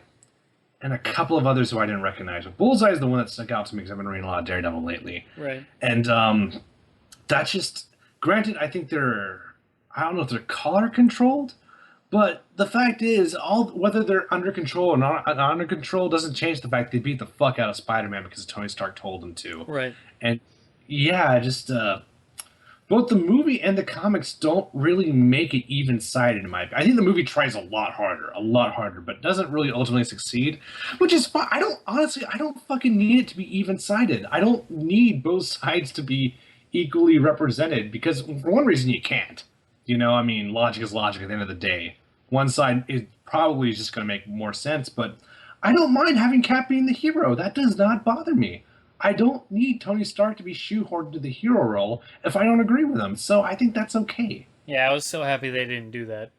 and a couple of others who I didn't recognize. But Bullseye is the one that stuck out to me because I've been reading a lot of Daredevil lately. Right. And that's just... Granted, I think I don't know if they're color controlled, but the fact is, whether they're under control or not under control doesn't change the fact they beat the fuck out of Spider-Man because Tony Stark told them to. Right. And yeah, just... But both the movie and the comics don't really make it even-sided in my opinion. I think the movie tries a lot harder, but doesn't really ultimately succeed, which is fine. I don't fucking need it to be even-sided. I don't need both sides to be equally represented because for one reason you can't. I mean, logic is logic at the end of the day. One side is probably just going to make more sense, but I don't mind having Cap being the hero. That does not bother me. I don't need Tony Stark to be shoehorned to the hero role if I don't agree with him. So I think that's okay. Yeah, I was so happy they didn't do that.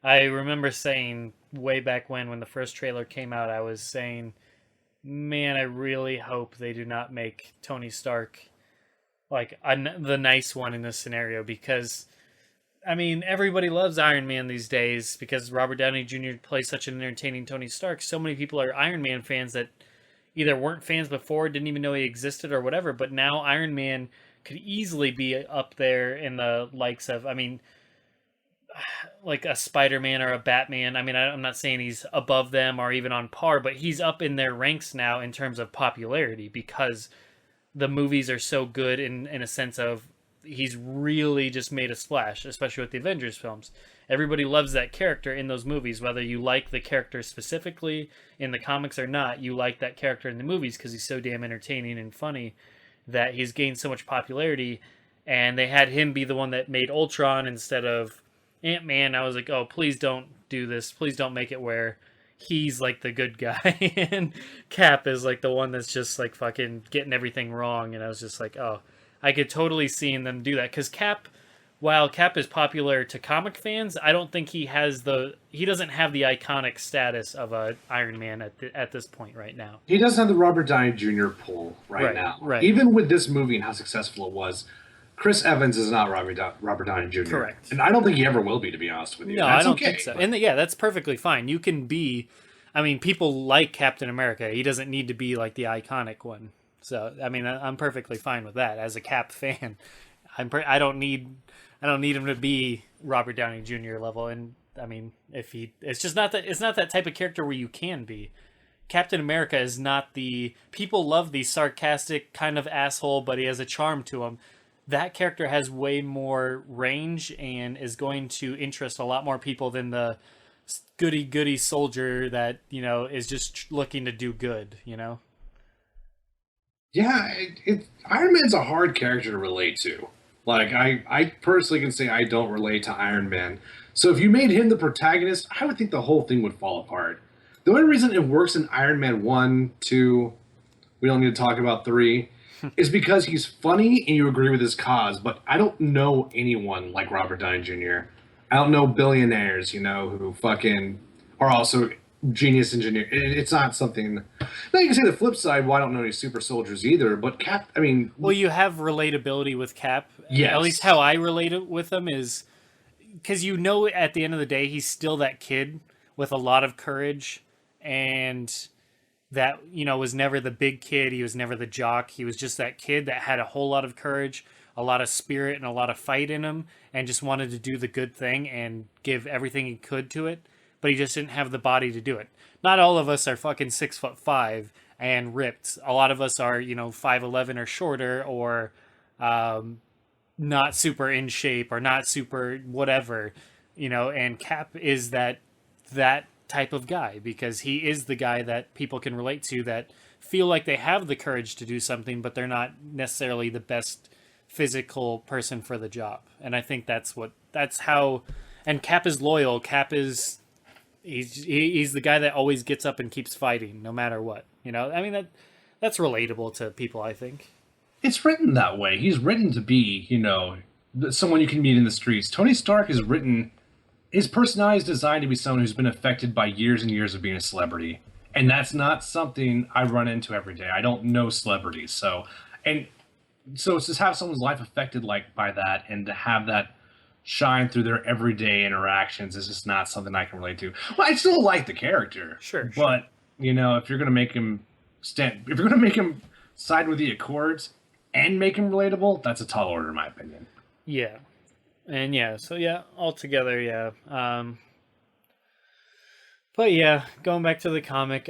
I remember saying way back when the first trailer came out, I was saying, man, I really hope they do not make Tony Stark like the nice one in this scenario because, I mean, everybody loves Iron Man these days because Robert Downey Jr. plays such an entertaining Tony Stark. So many people are Iron Man fans that either weren't fans before, didn't even know he existed or whatever, but now Iron Man could easily be up there in the likes of, I mean, like a Spider-Man or a Batman. I mean, I'm not saying he's above them or even on par, but he's up in their ranks now in terms of popularity because the movies are so good in a sense of he's really just made a splash, especially with the Avengers films. Everybody loves that character in those movies, whether you like the character specifically in the comics or not. You like that character in the movies because he's so damn entertaining and funny that he's gained so much popularity. And they had him be the one that made Ultron instead of Ant-Man. I was like, oh, please don't do this. Please don't make it where he's like the good guy and Cap is like the one that's just like fucking getting everything wrong. And I was just like, oh, I could totally see them do that because Cap, while Cap is popular to comic fans, I don't think he doesn't have the iconic status of a Iron Man at this point right now. He doesn't have the Robert Downey Jr. pull right now. Right. Even with this movie and how successful it was, Chris Evans is not Robert Downey Jr. Correct. And I don't think he ever will be, to be honest with you. No, That's I don't okay, think so. but- And yeah, that's perfectly fine. You can be, I mean, people like Captain America. He doesn't need to be like the iconic one. So, I mean, I'm perfectly fine with that as a Cap fan. I don't need him to be Robert Downey Jr. level. And I mean, it's not that type of character where you can be. Captain America is not people love the sarcastic kind of asshole, but he has a charm to him. That character has way more range and is going to interest a lot more people than the goody soldier that, is just looking to do good, Yeah, Iron Man's a hard character to relate to. Like, I personally can say I don't relate to Iron Man. So if you made him the protagonist, I would think the whole thing would fall apart. The only reason it works in Iron Man 1, 2, we don't need to talk about 3, is because he's funny and you agree with his cause. But I don't know anyone like Robert Downey Jr. I don't know billionaires, who fucking are also genius engineer. It's not something. Now you can say the flip side. Well, I don't know any super soldiers either. But Cap, I mean, well, you have relatability with Cap. Yes. At least how I relate it with him is because at the end of the day, he's still that kid with a lot of courage and that was never the big kid. He was never the jock. He was just that kid that had a whole lot of courage, a lot of spirit, and a lot of fight in him, and just wanted to do the good thing and give everything he could to it. But he just didn't have the body to do it. Not all of us are fucking 6'5" and ripped. A lot of us are 5'11" or shorter, or not super in shape, or not super whatever. And Cap is that type of guy because he is the guy that people can relate to, that feel like they have the courage to do something, but they're not necessarily the best physical person for the job. And I think that's how. And Cap is loyal. Cap is. He's the guy that always gets up and keeps fighting no matter what. I mean, that's relatable to people, I think. It's written that way. He's written to be, someone you can meet in the streets. Tony Stark is written, his personality is designed to be someone who's been affected by years and years of being a celebrity. And that's not something I run into every day. I don't know celebrities. So it's just have someone's life affected by that, and to have that shine through their everyday interactions is just not something I can relate to. Well, I still like the character. Sure. But, if you're going to make him side with the Accords and make him relatable, that's a tall order in my opinion. Yeah. And so altogether, yeah. But yeah, going back to the comic,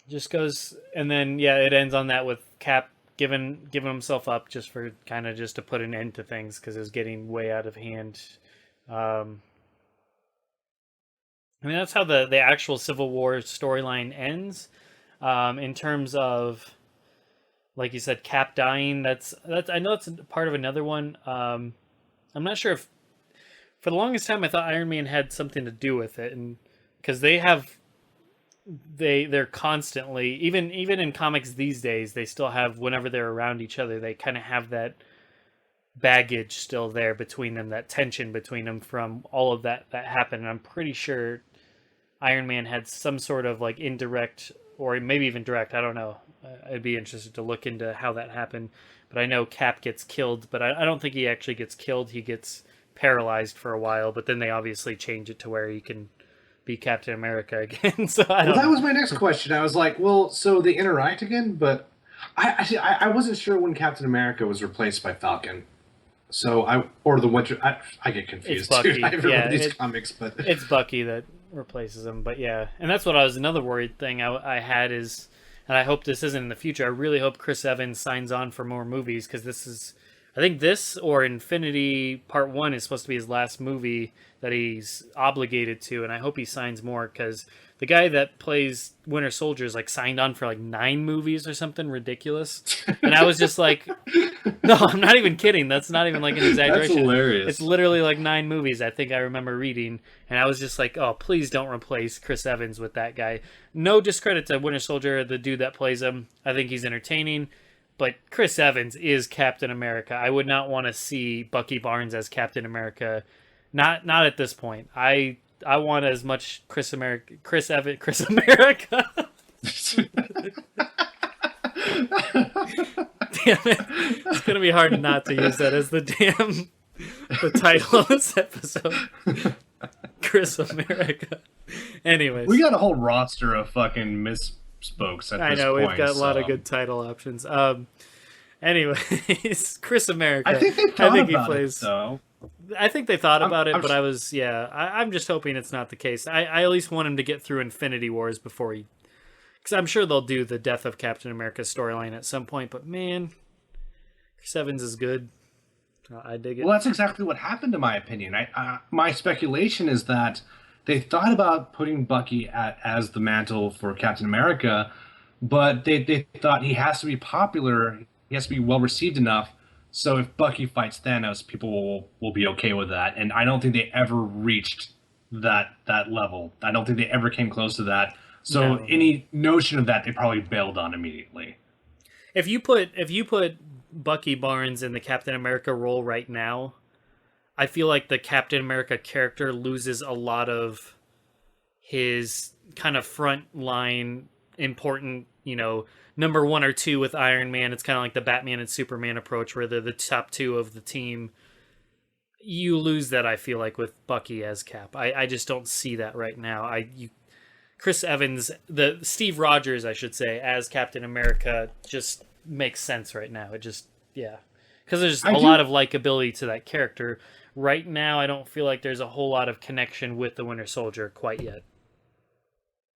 just goes, and then it ends on that with Cap giving himself up just for kind of just to put an end to things because it was getting way out of hand. I mean, that's how the actual Civil War storyline ends. In terms of, like you said, Cap dying. That's I know it's part of another one. I'm not sure if for the longest time I thought Iron Man had something to do with it, and because they're constantly even in comics these days they still have whenever they're around each other they kind of have that baggage still there between them, that tension between them from all of that happened. And I'm pretty sure Iron Man had some sort of like indirect or maybe even direct, I don't know. I'd be interested to look into how that happened, but I know Cap gets killed, but I don't think he actually gets killed. He gets paralyzed for a while, but then they obviously change it to where he can be Captain America again. So that was my next question. I was like, well, so they interact again, but I wasn't sure when Captain America was replaced by Falcon. So or the Winter. I get confused. Dude. I haven't read these comics, but it's Bucky that replaces him. But yeah, and that's what I was. Another worried thing I had is, and I hope this isn't in the future. I really hope Chris Evans signs on for more movies because this is. I think this or Infinity Part 1 is supposed to be his last movie that he's obligated to, and I hope he signs more because the guy that plays Winter Soldier is like signed on for like 9 movies or something ridiculous. And I was just like, no, I'm not even kidding. That's not even like an exaggeration. That's hilarious. It's literally like 9 movies, I think I remember reading, and I was just like, oh, please don't replace Chris Evans with that guy. No discredit to Winter Soldier, the dude that plays him. I think he's entertaining. But Chris Evans is Captain America. I would not want to see Bucky Barnes as Captain America. Not at this point. I want as much Chris America. Damn it! It's gonna be hard not to use that as the title of this episode. Chris America. Anyways, we got a whole roster of fucking spokes at this point. I know, we've got a lot of good title options. Anyways, Chris America. I think they thought about it, though. I think they thought about it, but I'm just hoping it's not the case. I at least want him to get through Infinity Wars before he... Because I'm sure they'll do the Death of Captain America storyline at some point, but man, Chris Evans is good. I dig it. Well, that's exactly what happened, in my opinion. My speculation is that they thought about putting Bucky as the mantle for Captain America, but they thought he has to be popular, he has to be well received enough, so if Bucky fights Thanos, people will be okay with that. And I don't think they ever reached that level. I don't think they ever came close to that. So any notion of that, they probably bailed on immediately. If you put Bucky Barnes in the Captain America role right now, I feel like the Captain America character loses a lot of his kind of front line important, number 1 or 2 with Iron Man. It's kind of like the Batman and Superman approach where they're the top 2 of the team. You lose that, I feel like, with Bucky as Cap. I just don't see that right now. Chris Evans, Steve Rogers, I should say, as Captain America just makes sense right now. It just, yeah. Because there's a lot of likability to that character. Right now, I don't feel like there's a whole lot of connection with the Winter Soldier quite yet.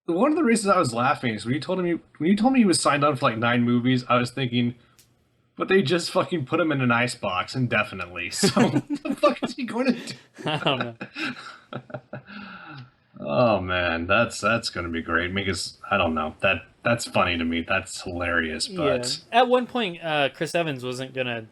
One of the reasons I was laughing is when you told me he was signed on for like 9 movies, I was thinking, but they just fucking put him in an icebox indefinitely. So what the fuck is he going to do? I don't know. Oh man, that's going to be great because I don't know, that's funny to me. That's hilarious. But at one point, Chris Evans wasn't gonna.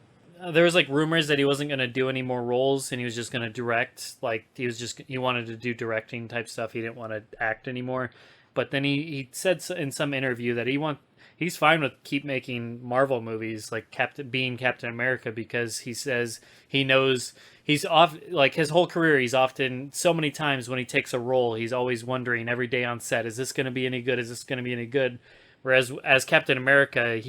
There was like rumors that he wasn't gonna do any more roles and he was just gonna direct. Like he wanted to do directing type stuff. He didn't want to act anymore. But then he said in some interview that he's fine with keep making Marvel movies like being Captain America because he says he knows he's off like his whole career. He's often so many times when he takes a role, he's always wondering every day on set, is this going to be any good? Is this going to be any good? Whereas as Captain America,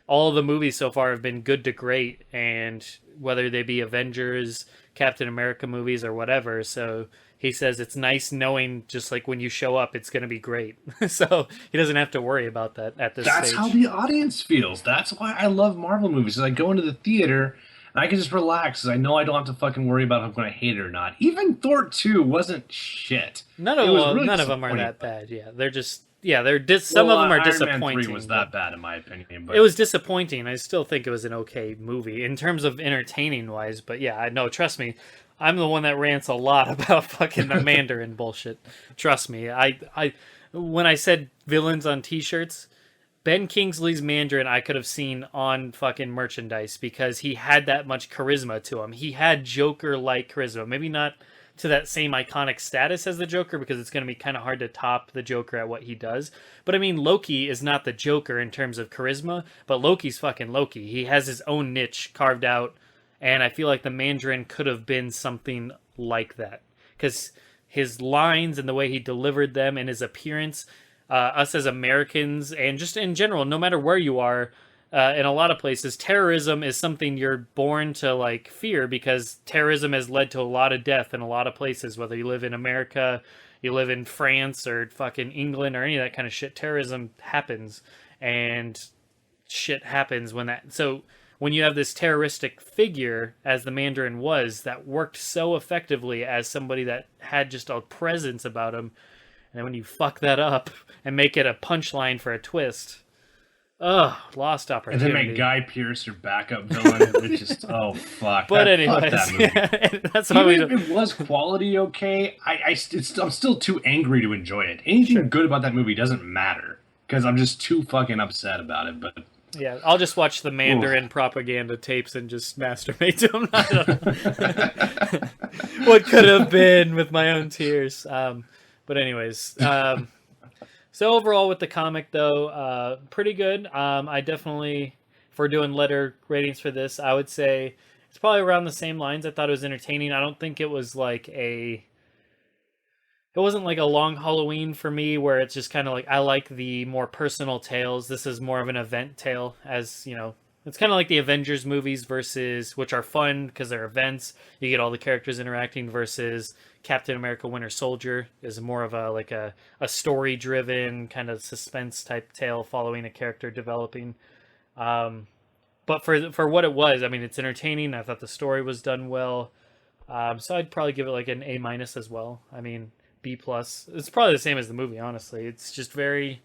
all of the movies so far have been good to great, and whether they be Avengers, Captain America movies, or whatever. So he says it's nice knowing just like when you show up, it's going to be great. So he doesn't have to worry about that at this stage. That's how the audience feels. That's why I love Marvel movies. I go into the theater and I can just relax because I know I don't have to fucking worry about if I'm going to hate it or not. Even Thor 2 wasn't shit. None of them are that bad. Yeah, they're just some of them are Iron disappointing. Man 3 was that bad in my opinion, but it was disappointing. I still think it was an okay movie in terms of entertaining wise, but yeah, I know. Trust me, I'm the one that rants a lot about fucking the Mandarin bullshit. Trust me, I when I said villains on T-shirts, Ben Kingsley's Mandarin I could have seen on fucking merchandise because he had that much charisma to him. He had Joker-like charisma. Maybe not to that same iconic status as the Joker because it's going to be kind of hard to top the Joker at what he does. But I mean, Loki is not the Joker in terms of charisma, but Loki's fucking Loki. He has his own niche carved out, and I feel like the Mandarin could have been something like that because his lines and the way he delivered them and his appearance, us as Americans and just in general, no matter where you are, in a lot of places, terrorism is something you're born to like fear because terrorism has led to a lot of death in a lot of places. Whether you live in America, you live in France or fucking England or any of that kind of shit, terrorism happens, and shit happens when that. So when you have this terroristic figure, as the Mandarin was, that worked so effectively as somebody that had just a presence about him, and then when you fuck that up and make it a punchline for a twist. Ugh, lost and opportunity. then make Guy Pearce your backup villain, which is fuck. But fuck anyways, that movie. that's why Even if it was quality okay, I'm still too angry to enjoy it. Anything good about that movie doesn't matter because I'm just too fucking upset about it. But yeah, I'll just watch the Mandarin propaganda tapes and just masturbate to them. I don't know. What could have been with my own tears. But anyways, so overall with the comic though, pretty good. I definitely, if we're doing letter ratings for this, I would say it's probably around the same lines. I thought it was entertaining. I don't think it was like it wasn't like a long Halloween for me where it's just kind of like, I like the more personal tales. This is more of an event tale, as you know, it's kind of like the Avengers movies versus, which are fun because they're events. You get all the characters interacting versus Captain America Winter Soldier is more of a story driven kind of suspense type tale following a character developing. But for what it was, I mean, it's entertaining. I thought the story was done well. So I'd probably give it like an A- as well. I mean, B+. It's probably the same as the movie, honestly. It's just very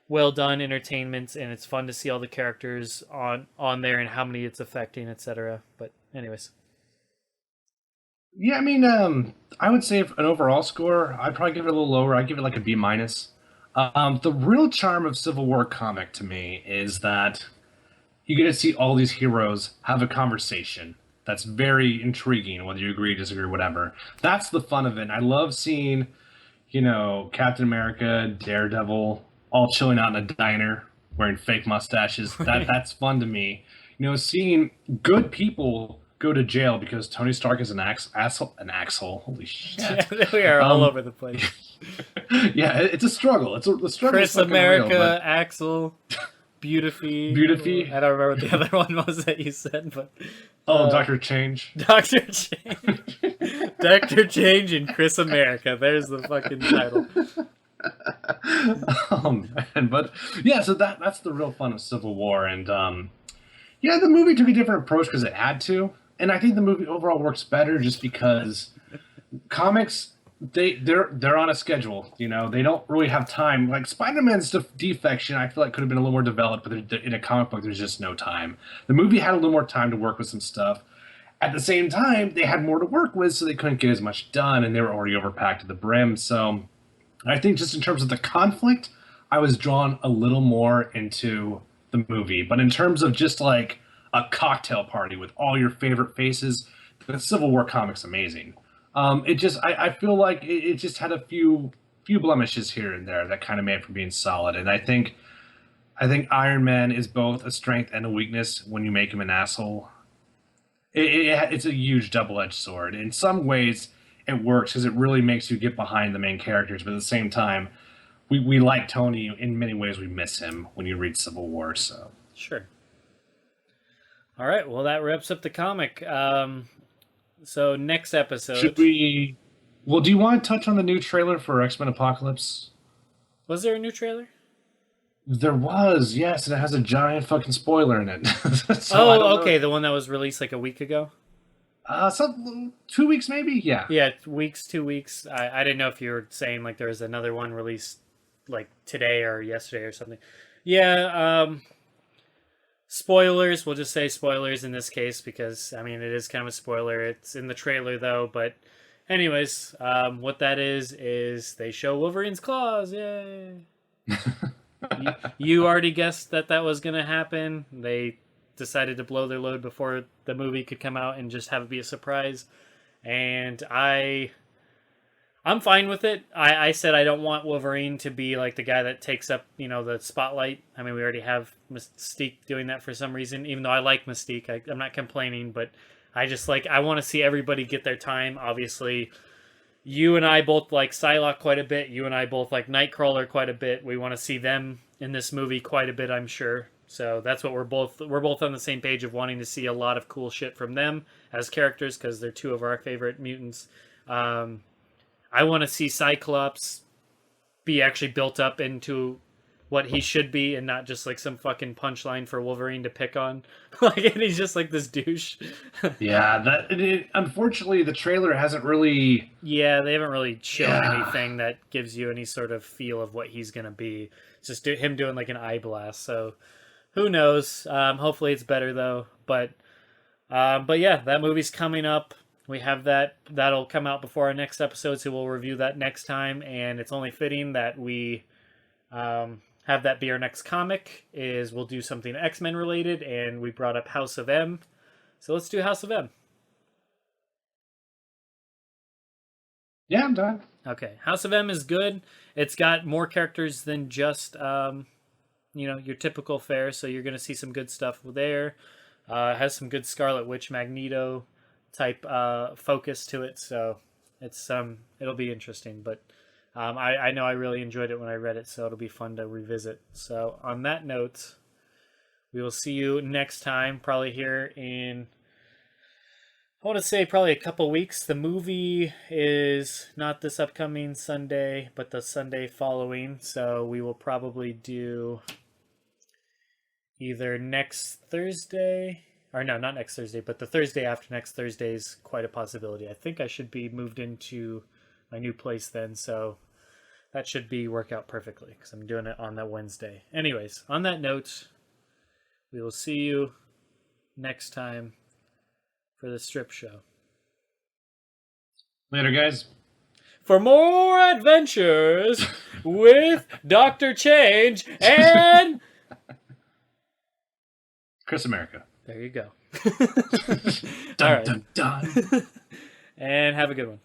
well done entertainment, and it's fun to see all the characters on there and how many it's affecting, etc. But anyways. yeah, I mean, I would say an overall score, I'd probably give it a little lower. I'd give it like a B-. The real charm of Civil War comic to me is that you get to see all these heroes have a conversation that's very intriguing, whether you agree, disagree, whatever. That's the fun of it. I love seeing, Captain America, Daredevil, all chilling out in a diner wearing fake mustaches. That's fun to me. Seeing good people go to jail because Tony Stark is an asshole. An asshole. Holy shit. Yeah, we are all over the place. Yeah, it's a struggle. It's a struggle. Chris America, Axel, Beautify. I don't remember what the other one was that you said, but Dr. Change. Dr. Change. Dr. Change and Chris America. There's the fucking title. Oh man, but yeah, so that's the real fun of Civil War, and yeah, the movie took a different approach because it had to, and I think the movie overall works better just because comics they're on a schedule. They don't really have time. Like Spider-Man's defection, I feel like could have been a little more developed, but in a comic book, there's just no time. The movie had a little more time to work with some stuff. At the same time, they had more to work with, so they couldn't get as much done, and they were already overpacked to the brim. So I think just in terms of the conflict, I was drawn a little more into the movie. But in terms of just like a cocktail party with all your favorite faces, the Civil War comic's amazing. I feel like it just had a few blemishes here and there that kind of made it for being solid. And I think Iron Man is both a strength and a weakness when you make him an asshole. It's a huge double-edged sword. In some ways, it works because it really makes you get behind the main characters, but at the same time, we like Tony. In many ways, we miss him when you read Civil War. So sure. All right, well, that wraps up the comic. So next episode, should we? Well, do you want to touch on the new trailer for X-Men Apocalypse? Was there a new trailer? There was, yes, and it has a giant fucking spoiler in it. So okay, the one that was released like a week ago. 2 weeks maybe, yeah. Yeah, 2 weeks. I didn't know if you were saying like there was another one released like today or yesterday or something. Yeah, spoilers. We'll just say spoilers in this case because I mean it is kind of a spoiler. It's in the trailer though, but anyways, what that is they show Wolverine's claws. Yay! You already guessed that was gonna happen. They decided to blow their load before the movie could come out and just have it be a surprise. And I'm fine with it. I said I don't want Wolverine to be like the guy that takes up, the spotlight. I mean, we already have Mystique doing that for some reason, even though I like Mystique. I'm not complaining, but I just I want to see everybody get their time. Obviously, you and I both like Psylocke quite a bit. You and I both like Nightcrawler quite a bit. We want to see them in this movie quite a bit, I'm sure. So that's what we're both on the same page of wanting to see a lot of cool shit from them as characters because they're two of our favorite mutants. I want to see Cyclops be actually built up into what he should be and not just like some fucking punchline for Wolverine to pick on. And he's just like this douche. Yeah, unfortunately the trailer hasn't really. Yeah, they haven't really shown anything that gives you any sort of feel of what he's gonna be. It's just him doing like an eye blast. So who knows? Hopefully it's better though. But yeah, that movie's coming up. We have that'll come out before our next episode, so we'll review that next time. And it's only fitting that we have that be our next comic. We'll do something X-Men related, and we brought up House of M, so let's do House of M. Yeah, I'm done. Okay, House of M is good. It's got more characters than just your typical fare, so you're gonna see some good stuff there. It has some good Scarlet Witch, Magneto type focus to it, so it's it'll be interesting. But I know I really enjoyed it when I read it, so it'll be fun to revisit. So on that note, we will see you next time, probably here in, I want to say probably a couple weeks. The movie is not this upcoming Sunday, but the Sunday following, so we will probably do either next Thursday. Or no, not next Thursday, but the Thursday after next Thursday is quite a possibility. I think I should be moved into my new place then, so that should work out perfectly because I'm doing it on that Wednesday. Anyways, on that note, we will see you next time for the strip show. Later, guys. For more adventures with Dr. Change and Chris America. There you go. Dun, All right. dun, dun. And have a good one.